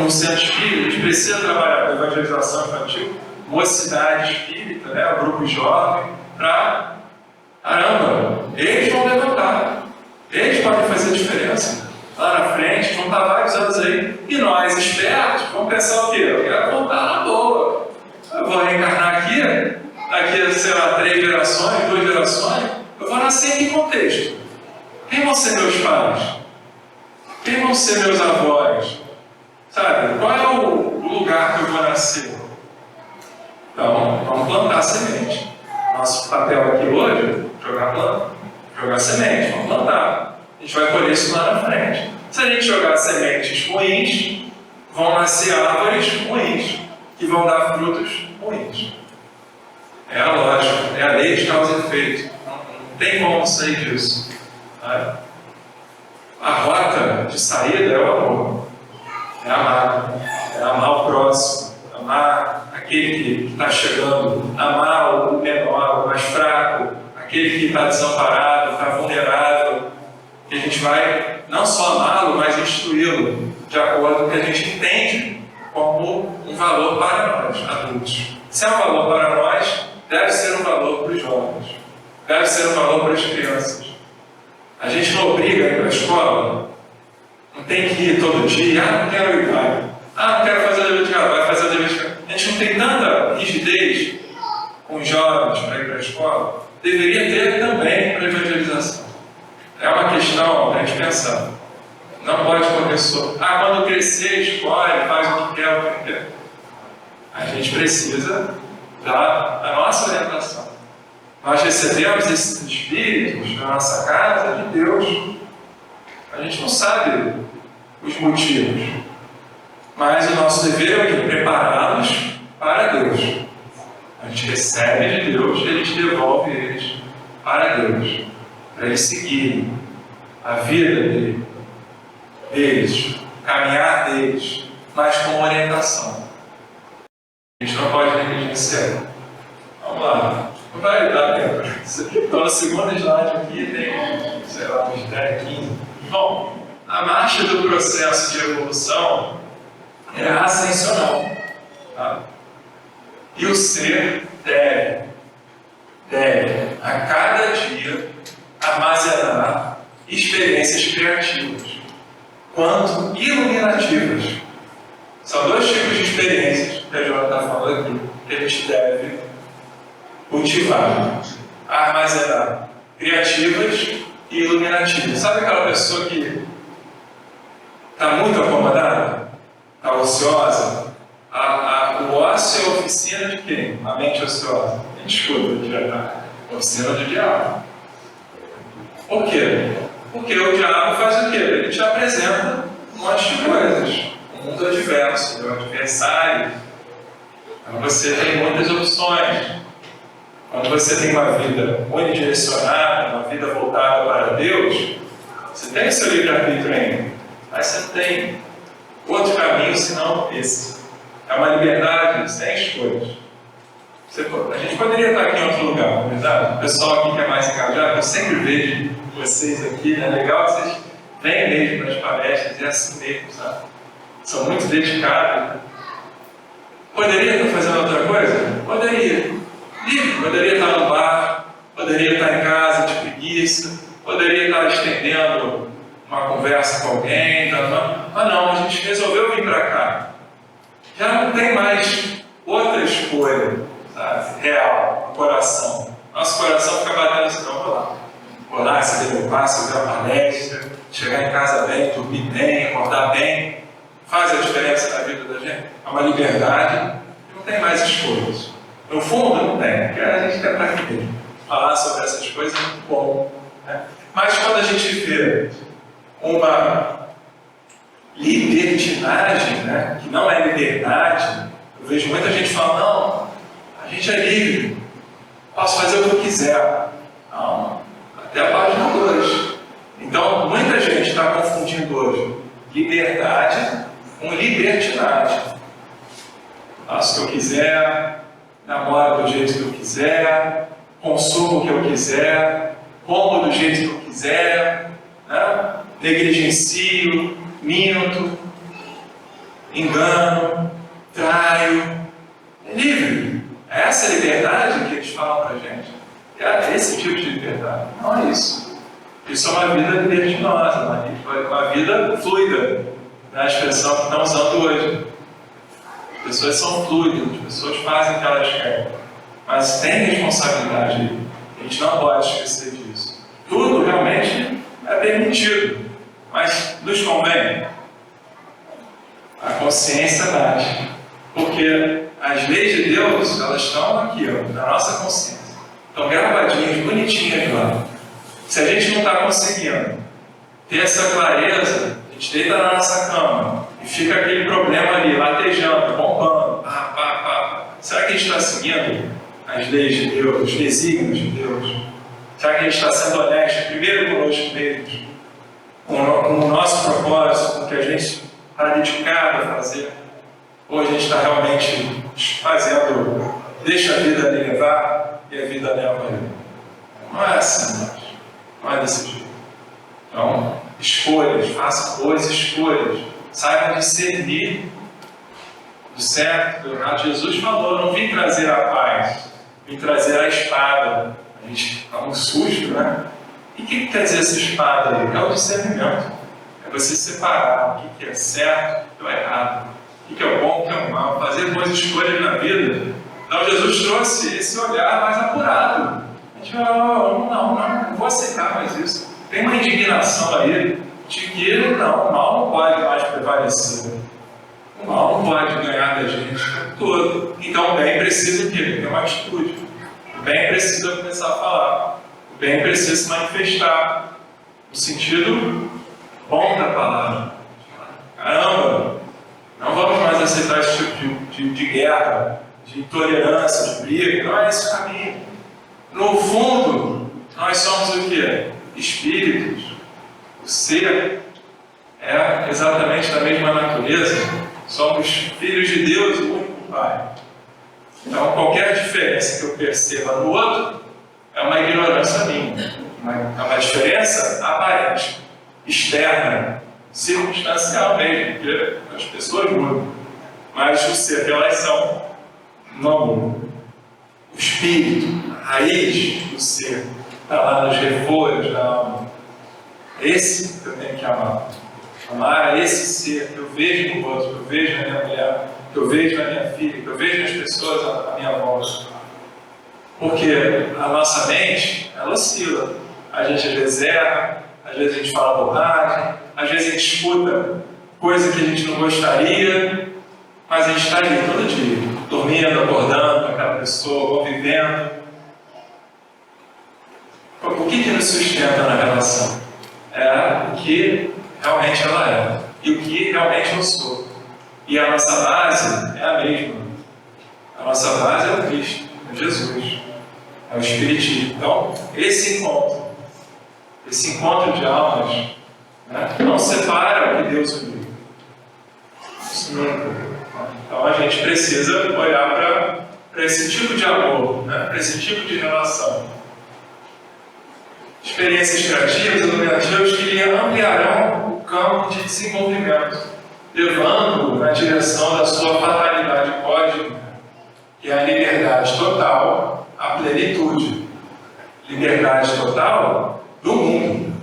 No centro espírita, a gente precisa trabalhar a evangelização infantil, mocidade espírita, o grupo jovem, para, caramba, eles vão levantar, eles podem fazer diferença. Lá na frente, vão estar vários anos aí, e nós, espertos, vamos pensar o quê? Eu quero voltar na boa. Eu vou reencarnar aqui, daqui, sei lá, 3 gerações, 2 gerações, eu vou nascer em que contexto? Quem vão ser meus pais? Quem vão ser meus avós? Sabe? Qual é o lugar que eu vou nascer? Então, vamos plantar semente. Nosso papel aqui hoje é jogar semente, vamos plantar. A gente vai colher isso lá na frente. Se a gente jogar sementes ruins, vão nascer árvores ruins, que vão dar frutos ruins. É a lógica, é a lei de causa e efeito. Não tem como sair disso. Tá? A rota de saída é o amor. É amar o próximo, amar aquele que está chegando, amar o menor, o mais fraco, aquele que está desamparado, está vulnerável, que a gente vai não só amá-lo, mas instruí-lo de acordo com o que a gente entende como um valor para nós, adultos. Se é um valor para nós, deve ser um valor para os jovens, deve ser um valor para as crianças. A gente não obriga a ir para a escola, não tem que ir todo dia, não quero ir, não quero fazer o dever de casa, vai fazer o dever de casa. A gente não tem tanta rigidez com os jovens para ir para a escola, deveria ter também para a evangelização. É uma questão para a gente pensar. Não pode professor, quando crescer, escolhe, faz o que quer, o que quer. A gente precisa da nossa orientação. Nós recebemos esses espíritos na nossa casa de Deus. A gente não sabe os motivos, mas o nosso dever é prepará-los para Deus. A gente recebe de Deus e a gente devolve eles para Deus, para eles seguirem a vida deles, o caminhar deles, mas com orientação. A gente não pode negligenciar. Vamos lá. Não vai dar tempo. Então, no segundo slide aqui tem, sei lá, uns 10, 15. Bom, a marcha do processo de evolução é ascensional. Tá? E o ser deve, a cada dia, armazenar experiências criativas, quanto iluminativas. São 2 tipos de experiências que a Joana está falando aqui, que a gente deve cultivar. A armazenar criativas e iluminativas. Sabe aquela pessoa que está muito acomodada? Está ociosa? O ócio é a oficina de quem? A mente ociosa. A gente escuta de verdade. Oficina do diabo. Por quê? Porque o diabo faz o quê? Ele te apresenta um monte de coisas. Um mundo adverso, o adversário. Então você tem muitas opções. Quando você tem uma vida unidirecionada, uma vida voltada para Deus, você tem seu livre-arbítrio ainda. Mas você não tem outro caminho senão esse. É uma liberdade sem escolhas. A gente poderia estar aqui em outro lugar, não é verdade? O pessoal aqui que é mais engajado, eu sempre vejo vocês aqui, é legal que vocês venham mesmo nas palestras, é assim mesmo, sabe? São muito dedicados. Poderia estar fazendo outra coisa? Poderia. Poderia estar no bar, poderia estar em casa de preguiça, poderia estar estendendo uma conversa com alguém, mas não, a gente resolveu vir para cá. Já não tem mais outra escolha, sabe? Real, o coração. Nosso coração fica batendo assim, não, vou lá, receber meu passo, ver a palestra, chegar em casa bem, dormir bem, acordar bem, faz a diferença na vida da gente. É uma liberdade, não tem mais escolhas. No fundo, não tem, porque a gente tem para quê? Falar sobre essas coisas é muito bom. Né? Mas quando a gente vê uma libertinagem, né, que não é liberdade, eu vejo muita gente falando, não, a gente é livre, posso fazer o que eu quiser. Não, até a página 2. Então, muita gente está confundindo hoje liberdade com libertinagem. Faço o que eu quiser, namoro do jeito que eu quiser, consumo o que eu quiser, como do jeito que eu quiser, né? Negligencio, minto, engano, traio. É livre. É essa liberdade que eles falam para a gente. É esse tipo de liberdade. Não é isso. Isso é uma vida libertinosa, uma vida fluida. É a expressão que estão usando hoje. As pessoas são fluidas, as pessoas fazem o que elas querem. Mas tem responsabilidade aí. A gente não pode esquecer disso. Tudo realmente é permitido. Mas nos convém? A consciência bate. Porque as leis de Deus, elas estão aqui, ó, na nossa consciência. Estão gravadinhas, bonitinhas lá. Se a gente não está conseguindo ter essa clareza, a gente deita na nossa cama e fica aquele problema ali, latejando, bombando, Será que a gente está seguindo as leis de Deus, os desígnios de Deus? Será que a gente está sendo honesto, primeiro conosco mesmos, com o nosso propósito, com o que a gente está dedicado a fazer? Ou a gente está realmente fazendo, deixa a vida lhe levar e a vida leva ele? Não é assim, não é desse jeito. Então, escolhas, faça boas escolhas, saiba discernir do certo, do errado. Jesus falou, não vim trazer a paz, vim trazer a espada. A gente dá um susto, né? E o que quer dizer essa espada aí? É o discernimento. É você separar o que é certo do errado, o que é o bom, o que é o mal, fazer boas escolhas na vida. Então Jesus trouxe esse olhar mais apurado. A gente fala, não vou aceitar mais isso. Tem uma indignação aí de que não, o mal não pode mais prevalecer. O mal não pode ganhar da gente o tempo todo. Então o bem precisa ter uma atitude. O bem precisa começar a falar. O bem precisa se manifestar no sentido bom da palavra. Caramba, não vamos mais aceitar esse tipo de guerra, de intolerância, de briga. Não é esse o caminho. No fundo, nós somos o quê? Espíritos. O ser é exatamente da mesma natureza. Somos filhos de Deus e o único Pai. Então, qualquer diferença que eu perceba no outro é uma ignorância minha. É uma diferença aparente, externa, circunstancial mesmo, porque as pessoas mudam. Mas o ser, elas são, não mudam. O espírito, a raiz do ser, está lá nos refolhos da alma. Esse que eu tenho que amar. Amar esse ser que eu vejo no outro, que eu vejo na minha mulher, que eu vejo na minha filha, que eu vejo nas pessoas à minha volta. Porque a nossa mente, ela oscila. A gente às vezes erra, às vezes a gente fala bobagem, às vezes a gente escuta coisa que a gente não gostaria, mas a gente está ali todo dia, dormindo, acordando com aquela pessoa, convivendo. O que nos sustenta na relação? É o que realmente ela é e o que realmente eu sou. E a nossa base é a mesma. A nossa base é o Cristo, é Jesus, é o Espiritismo. Então, esse encontro de almas, né, não separa o que Deus uniu. Isso nunca. Então, a gente precisa olhar para esse tipo de amor, né, para esse tipo de relação. Experiências criativas, iluminativas, que ampliarão o campo de desenvolvimento, levando na direção da sua fatalidade cósmica, que é a liberdade total, a plenitude. Liberdade total do mundo.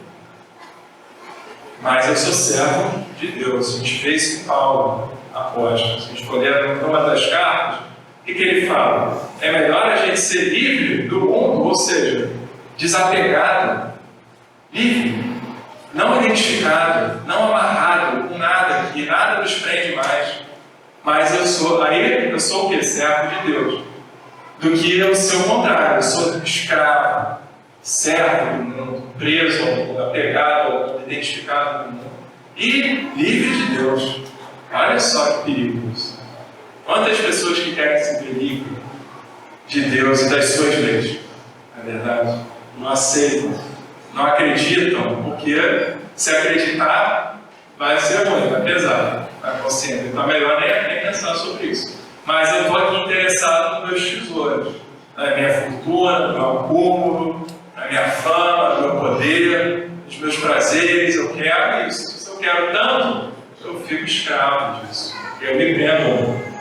Mas eu sou servo de Deus. A gente vê isso em Paulo, apóstolo. Se a gente for ler numa das cartas, o que ele fala? É melhor a gente ser livre do mundo, ou seja, desapegado, livre, não identificado, não amarrado com nada, que nada nos prende mais. Mas eu sou o que? Servo de Deus. Do que eu ser o contrário, eu sou escravo, servo do mundo, preso ao mundo, apegado ao mundo, identificado com o mundo. E livre de Deus. Olha só que perigo isso. Quantas pessoas que querem se ver livre de Deus e das suas leis, na verdade, não aceitam, não acreditam, porque se acreditar vai ser ruim, vai pesar na consciência. Então é melhor nem pensar sobre isso. Mas eu estou aqui interessado nos meus tesouros, na minha fortuna, no meu acúmulo, na minha fama, no meu poder, nos meus prazeres. Eu quero isso. Se eu quero tanto, eu fico escravo disso. Eu me prendo.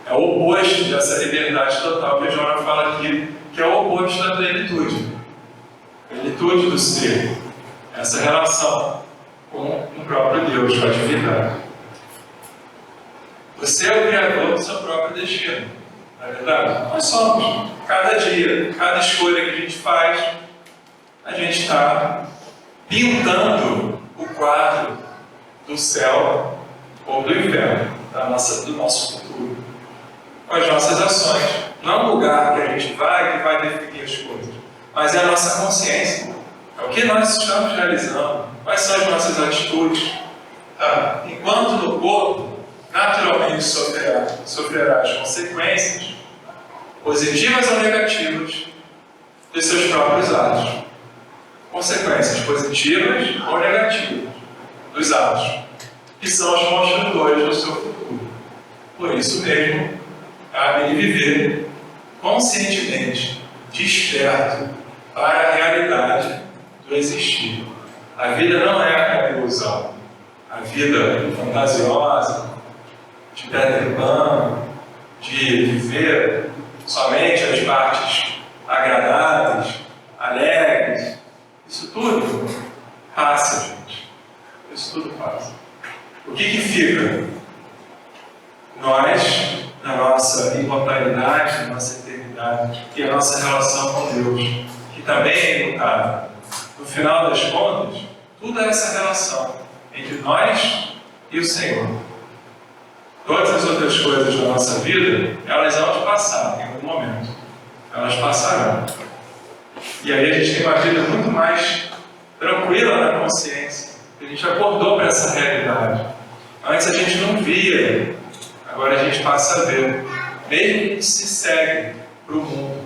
É o oposto dessa liberdade total que a Joana fala aqui, que é o oposto da plenitude. Plenitude do ser. Essa relação com o próprio Deus, com a divindade. Você é o criador do seu próprio destino. Não é verdade? Nós somos. Cada dia, cada escolha que a gente faz, a gente está pintando o quadro do céu ou do inferno, do nosso futuro, com as nossas ações. Não é um lugar que a gente vai que vai definir as coisas, mas é a nossa consciência. É o que nós estamos realizando, quais são as nossas atitudes. Tá? Enquanto no corpo, naturalmente sofrerá as consequências, positivas ou negativas, dos seus próprios atos. Consequências positivas ou negativas dos atos, que são os construtores do seu futuro. Por isso mesmo, cabe viver conscientemente, desperto para a realidade do existir. A vida não é aquela ilusão. A vida fantasiosa, de Peter Pan, de viver somente as partes agradáveis, alegres, isso tudo passa, gente. Isso tudo passa. O que fica? Nós, na nossa imortalidade, na nossa eternidade, e a nossa relação com Deus, que também é imutável. No final das contas, tudo é essa relação entre nós e o Senhor. Todas as outras coisas da nossa vida, elas vão de passar em algum momento. Elas passarão. E aí a gente tem uma vida muito mais tranquila na consciência. A gente acordou para essa realidade. Antes a gente não via, agora a gente passa a ver. Mesmo que se segue para o mundo.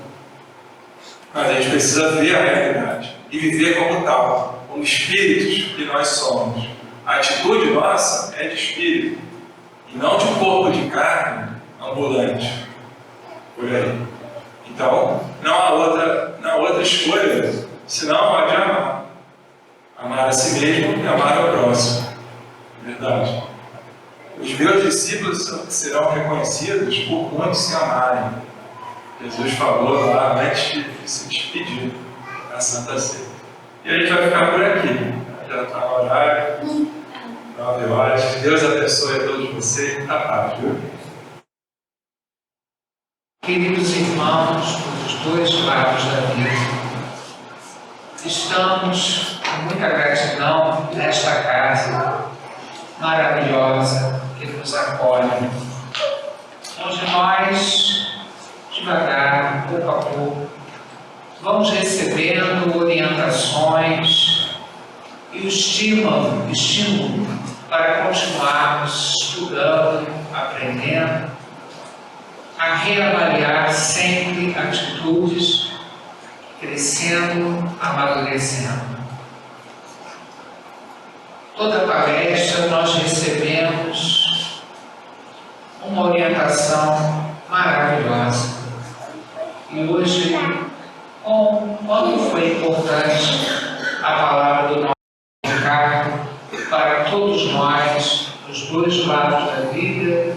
Mas a gente precisa ver a realidade e viver como tal, como espíritos que nós somos. A atitude nossa é de espírito. E não de um corpo de carne ambulante. Por aí. Então, não há outra escolha, senão a de amar. Amar a si mesmo e amar ao próximo. Verdade. Os meus discípulos serão reconhecidos por muitos se amarem. Jesus falou lá antes de se despedir da Santa Ceia. E a gente vai ficar por aqui. Já está no horário. 9 horas. Deus abençoe a todos vocês. Muita paz, viu? Queridos irmãos dos dois lados da vida, estamos com muita gratidão nesta casa maravilhosa que nos acolhe, onde nós, devagar, pouco a pouco, vamos recebendo orientações e o estímulo para continuarmos estudando, aprendendo, a reavaliar sempre atitudes, crescendo, amadurecendo. Toda palestra nós recebemos uma orientação maravilhosa. E hoje, quando foi importante a palavra do nosso Ricardo para todos nós, dos dois lados da vida,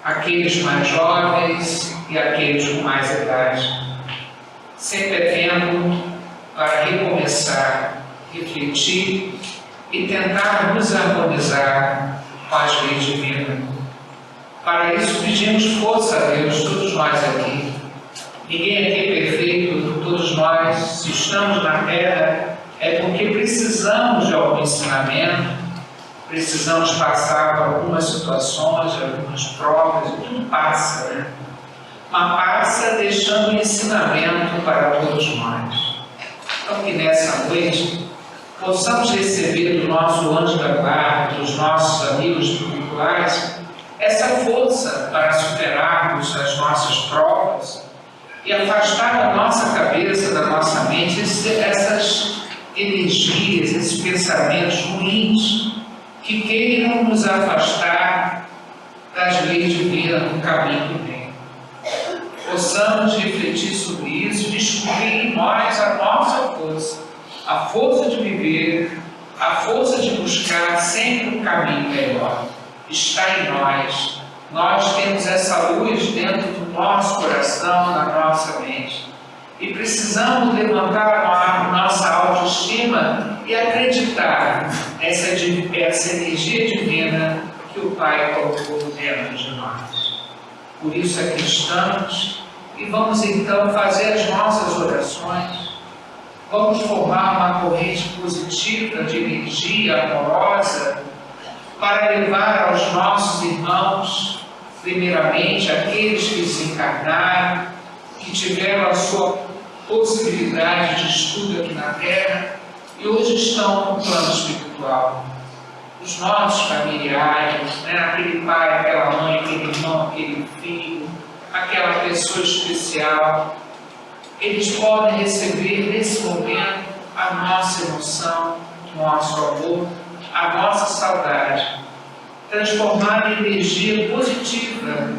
aqueles mais jovens e aqueles com mais idade, sempre é tempo para recomeçar, refletir e tentar nos harmonizar com as leis divinas. Para isso pedimos força a Deus, todos nós aqui. Ninguém aqui é perfeito, todos nós, se estamos na Terra, é porque precisamos de algum ensinamento, precisamos passar por algumas situações, algumas provas, e tudo passa, né? Mas passa deixando um ensinamento para todos nós. Então que nessa noite possamos receber do nosso anjo da guarda, dos nossos amigos espirituais, essa força para superarmos as nossas provas e afastar da nossa cabeça, da nossa mente, essas energias, esses pensamentos ruins que queiram nos afastar das leis divinas no caminho do bem. Possamos refletir sobre isso e descobrir em nós a nossa força, a força de viver, a força de buscar sempre um caminho melhor. Está em nós. Nós temos essa luz dentro do nosso coração, na nossa mente. E precisamos levantar a nossa autoestima e acreditar nessa energia divina que o Pai colocou dentro de nós. Por isso aqui estamos e vamos então fazer as nossas orações. Vamos formar uma corrente positiva de energia amorosa para levar aos nossos irmãos, primeiramente aqueles que desencarnaram, que tiveram a sua possibilidade de estudo aqui na Terra e hoje estão no plano espiritual. Os nossos familiares, né? Aquele pai, aquela mãe, aquele irmão, aquele filho, aquela pessoa especial, eles podem receber nesse momento a nossa emoção, o nosso amor, a nossa saudade, transformar em energia positiva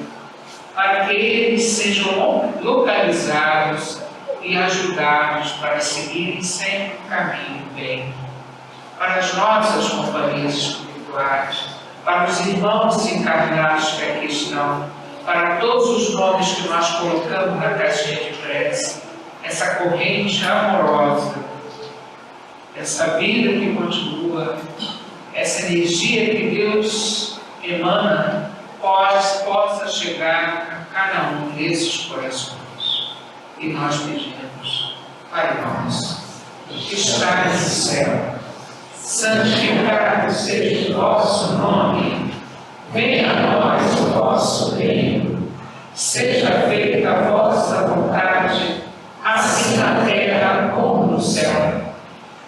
para que eles sejam localizados e ajudados para seguirem sempre o caminho do bem. Para as nossas companhias espirituais, para os irmãos encarnados que aqui estão, para todos os nomes que nós colocamos na caixinha de prece, essa corrente amorosa, essa vida que continua, essa energia que Deus emana, possa chegar a cada um desses corações. E nós pedimos, Pai nosso, que estás no céu, santificado seja o vosso nome, venha a nós o vosso reino, seja feita a vossa vontade, assim na terra como no céu.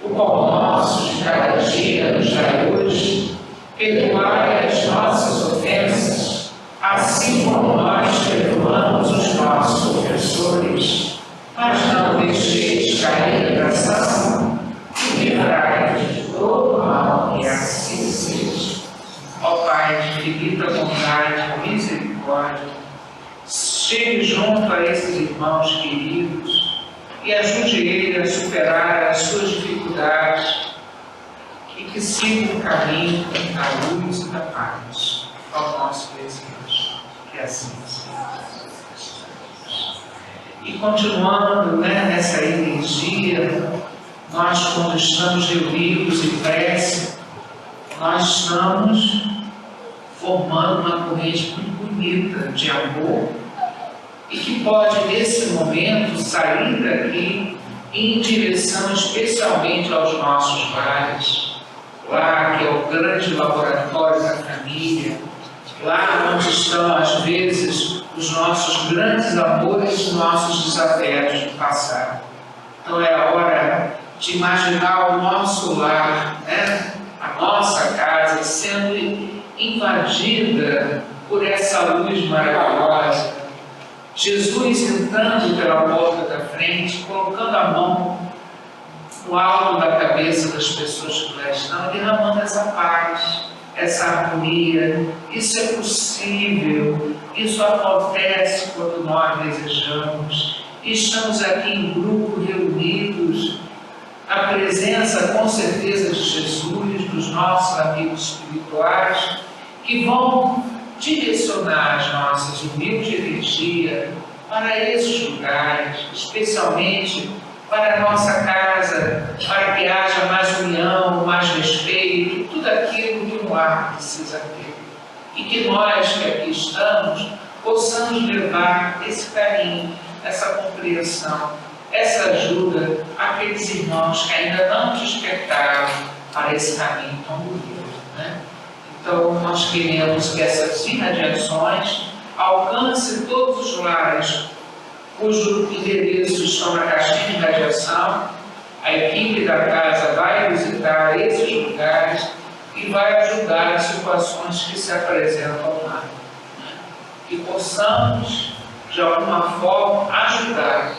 O pão nosso de cada dia nos dai hoje, perdoai as nossas ofensas, assim como nós perdoamos os nossos ofensores, mas não deixeis cair na tentação e livrai-nos de todo mal, e assim seja. Ó Pai de infinita bondade e misericórdia, chegue junto a esses irmãos queridos e ajude ele a superar as suas dificuldades e que siga o caminho da luz e da paz. Ao nosso desejo, que assim seja. E continuando nessa energia, nós quando estamos reunidos em prece, nós estamos formando uma corrente muito bonita de amor e que pode, nesse momento, sair daqui em direção especialmente aos nossos lares, lá que é o grande laboratório da família, lá onde estão, às vezes, os nossos grandes amores e nossos desafetos do passado. Então é a hora de imaginar o nosso lar, né? A nossa casa sendo invadida por essa luz maravilhosa. Jesus entrando pela porta da frente, colocando a mão no alto da cabeça das pessoas que lá estão, derramando essa paz, essa harmonia. Isso é possível, isso acontece quando nós desejamos. Estamos aqui em grupo, reunidos, na presença, com certeza, de Jesus, dos nossos amigos espirituais, que vão direcionar as nossas humildes energias para esses lugares, especialmente para a nossa casa, para que haja mais união, mais respeito, tudo aquilo que um lar precisa ter. E que nós que aqui estamos possamos levar esse carinho, essa compreensão, essa ajuda àqueles irmãos que ainda não despertaram para esse caminho tão bonito, né? Então, nós queremos que essas irradiações alcancem todos os lares cujo endereço estão na caixinha de radiação. A equipe da casa vai visitar esses lugares e vai ajudar as situações que se apresentam lá. Que possamos, de alguma forma, ajudar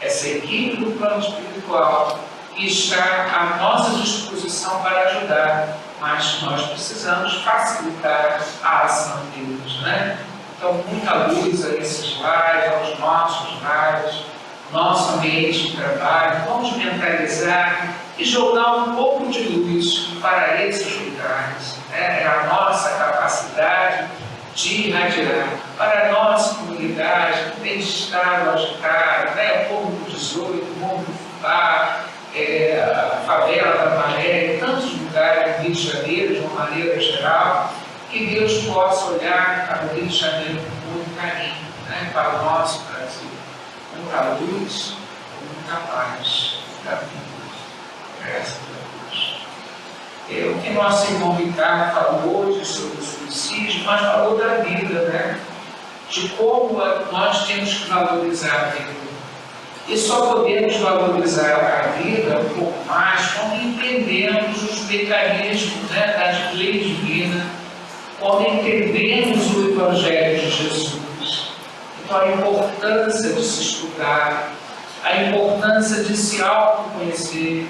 essa equipe do plano espiritual que está à nossa disposição para ajudar, mas nós precisamos facilitar a ação deles, né? Então, muita luz a esses lares, aos nossos lares, nosso ambiente de trabalho. Vamos mentalizar e jogar um pouco de luz para esses lugares, né? É a nossa capacidade de irradiar para a nossa comunidade que tem estado agitada, né? O povo do 18, o povo do Fubá, a favela da Maré, tantos lugares do Rio de Janeiro, de uma maneira geral, que Deus possa olhar para o Rio de Janeiro com muito carinho, né? Para o nosso Brasil, com muita luz, com muita paz, muita vida. Graças a Deus. O que nosso irmão Ricardo falou hoje sobre o suicídio, mas falou da vida, né? De como nós temos que valorizar a vida. E só podemos valorizar a vida um pouco mais quando entendemos os mecanismos, né, das leis divinas, quando entendemos o Evangelho de Jesus. Então, a importância de se estudar, a importância de se autoconhecer,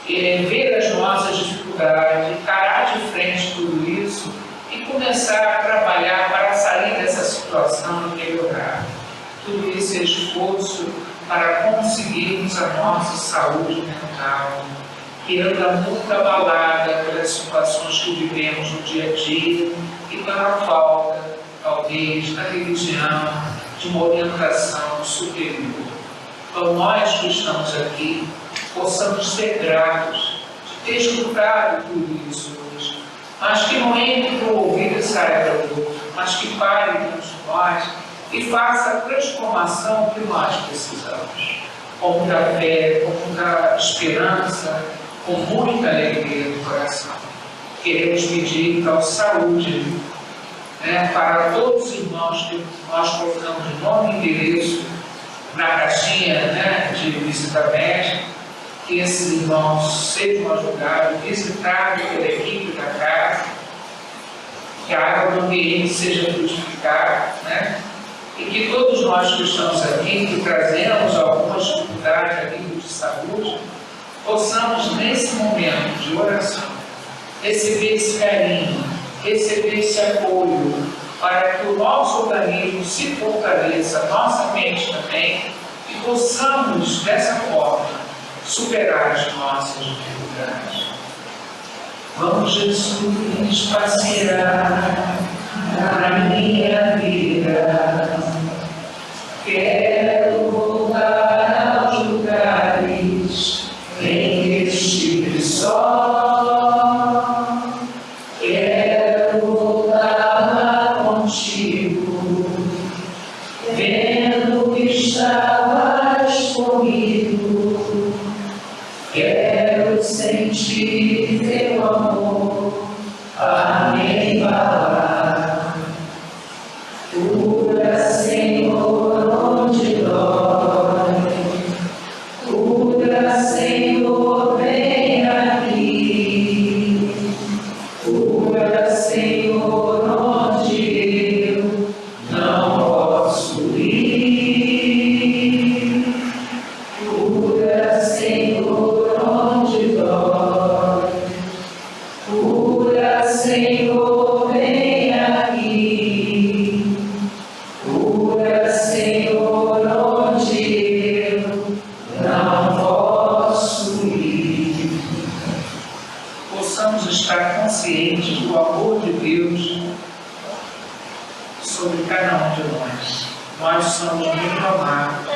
ver as nossas dificuldades, encarar de frente tudo isso e começar a trabalhar para sair dessa situação e melhorar. Tudo isso é esforço para conseguirmos a nossa saúde mental, que anda muito abalada pelas situações que vivemos no dia a dia e pela falta, talvez, da religião, de uma orientação superior. Então, nós que estamos aqui, possamos ser gratos de ter escutado tudo isso hoje, mas que não entre para o ouvido e saia para o outro, mas que pare dentro de nós e faça a transformação que nós precisamos, com muita fé, com muita esperança, com muita alegria no coração. Queremos pedir, então, saúde, né, para todos os irmãos que nós colocamos de nome e endereço na caixinha, né, de visita médica, que esses irmãos sejam ajudados, visitados pela equipe da casa, que a água do ambiente seja frutificada, né? E que todos nós que estamos aqui, que trazemos algumas dificuldades a nível de saúde, possamos, nesse momento de oração, receber esse carinho, receber esse apoio, para que o nosso organismo se fortaleça, nossa mente também, e possamos, dessa forma, superar as nossas dificuldades. Vamos, Jesus, passear na minha vida. Quero voltar aos lugares em que estive só. Quero voltar lá contigo, vendo Quero sentir teu amor a me embalar. Cura, Senhor, onde dói. Cura, Senhor, vem aqui. Cura, Senhor, onde eu não posso ir. Cura, Senhor, onde dói. Cura, Senhor, vem aqui. Cura, Senhor, onde eu não posso ir. Possamos estar conscientes do amor de Deus sobre cada um de nós. Nós somos muito amados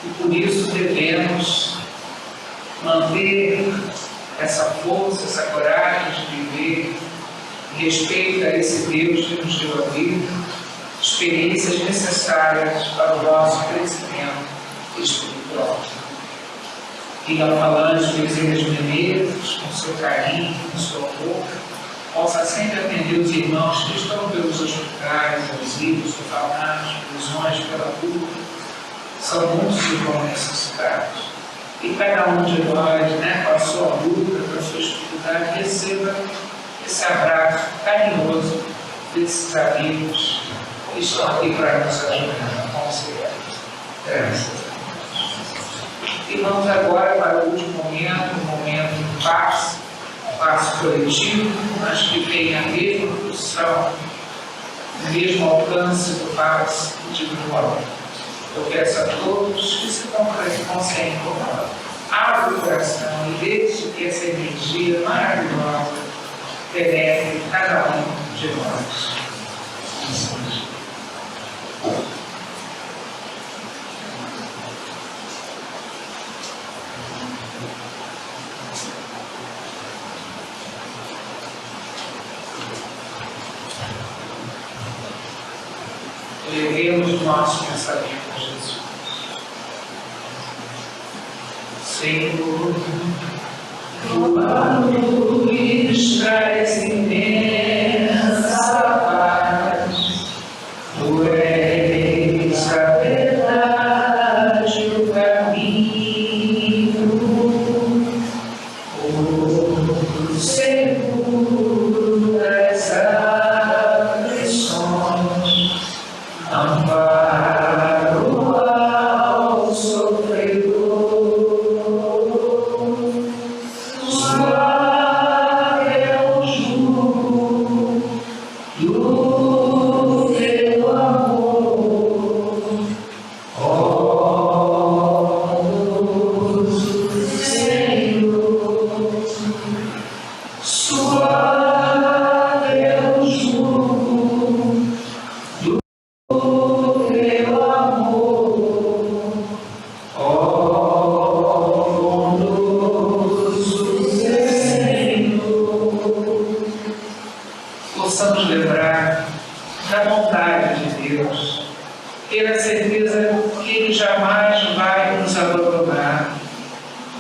e por isso devemos manter essa força, essa coragem de viver em respeito a esse Deus que nos deu a vida, experiências necessárias para o nosso crescimento espiritual. E a Falange Bezerra Menezes, com seu carinho, com seu amor, possa sempre atender os irmãos que estão pelos hospitais, asilos, orfanatos, prisões, pela rua. São muitos irmãos necessitados. E cada um de nós, com a sua luta, com a sua dificuldade, receba esse abraço carinhoso desses amigos que estão aqui para nos ajudar. Com certeza. Graças a Deus. E vamos agora para o último momento, um momento de paz, passo coletivo, mas que tem a mesma função, o mesmo alcance do passo individual. Eu peço a todos que se concentrem, abra o coração e deixe que essa energia maravilhosa penetre cada um de nós. Levemos o nosso pensamento a Jesus. Senhor, tua luz traz imensa paz. Tu és a verdade, o caminho, o seguro das aflições. Amparo ao sofredor, suave é o jugo do teu amor, ó Senhor. Suave é o jugo do teu amor, ó bondoso Senhor. Possamos lembrar da bondade de Deus, ter a certeza que Ele jamais vai nos abandonar.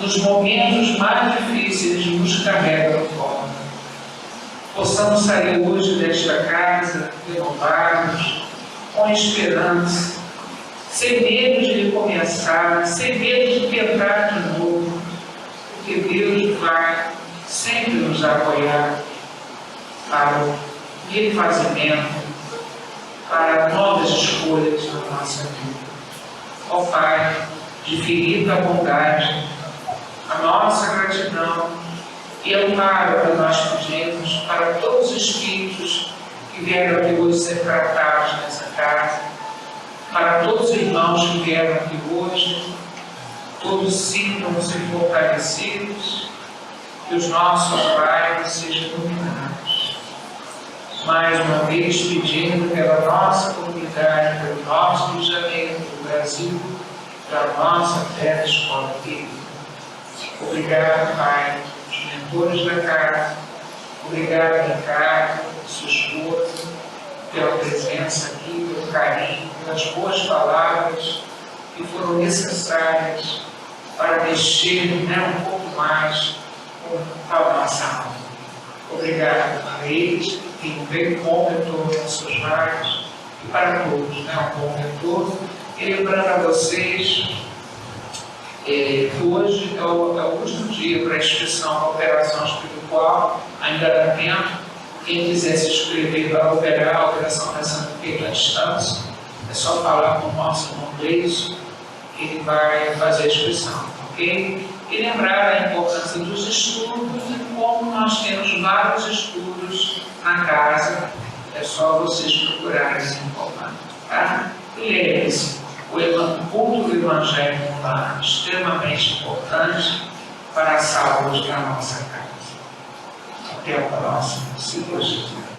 Nos momentos mais difíceis, nos carrega no colo. Possamos sair hoje desta casa renovados, com esperança, sem medo de recomeçar, sem medo de tentar de novo, porque Deus vai sempre nos apoiar para o refazimento, para novas escolhas na nossa vida. Ó Pai, de infinita bondade, a nossa gratidão e amparo que nós pedimos para todos os espíritos que vieram aqui hoje ser tratados nessa casa, para todos os irmãos que vieram aqui hoje, todos sintam-se fortalecidos, que os nossos pais sejam iluminados. Mais uma vez pedindo pela nossa comunidade, pelo nosso Rio de Janeiro, pelo Brasil, pela nossa terra escola querida. Obrigado, Pai, os mentores da casa, obrigado, Ricardo, sua esposa, pela presença aqui, pelo carinho, pelas boas palavras que foram necessárias para mexer, né, um pouco mais com a nossa alma. Obrigado a eles, e um bem bom retorno aos seus lares e para todos, né, um bom retorno. E lembrando a vocês que hoje é o último dia para a inscrição na operação espiritual, ainda dá tempo. Quem quiser se inscrever para operar a operação Rezando Feita à Distância, é só falar com o nosso irmão Gleison, que ele vai fazer a inscrição, ok? E lembrar a importância dos estudos e como nós temos vários estudos na casa, é só vocês procurarem se informar, tá? E lembre-se, o culto do Evangelho é extremamente importante para a saúde da nossa casa. Até o próximo, se Deus quiser.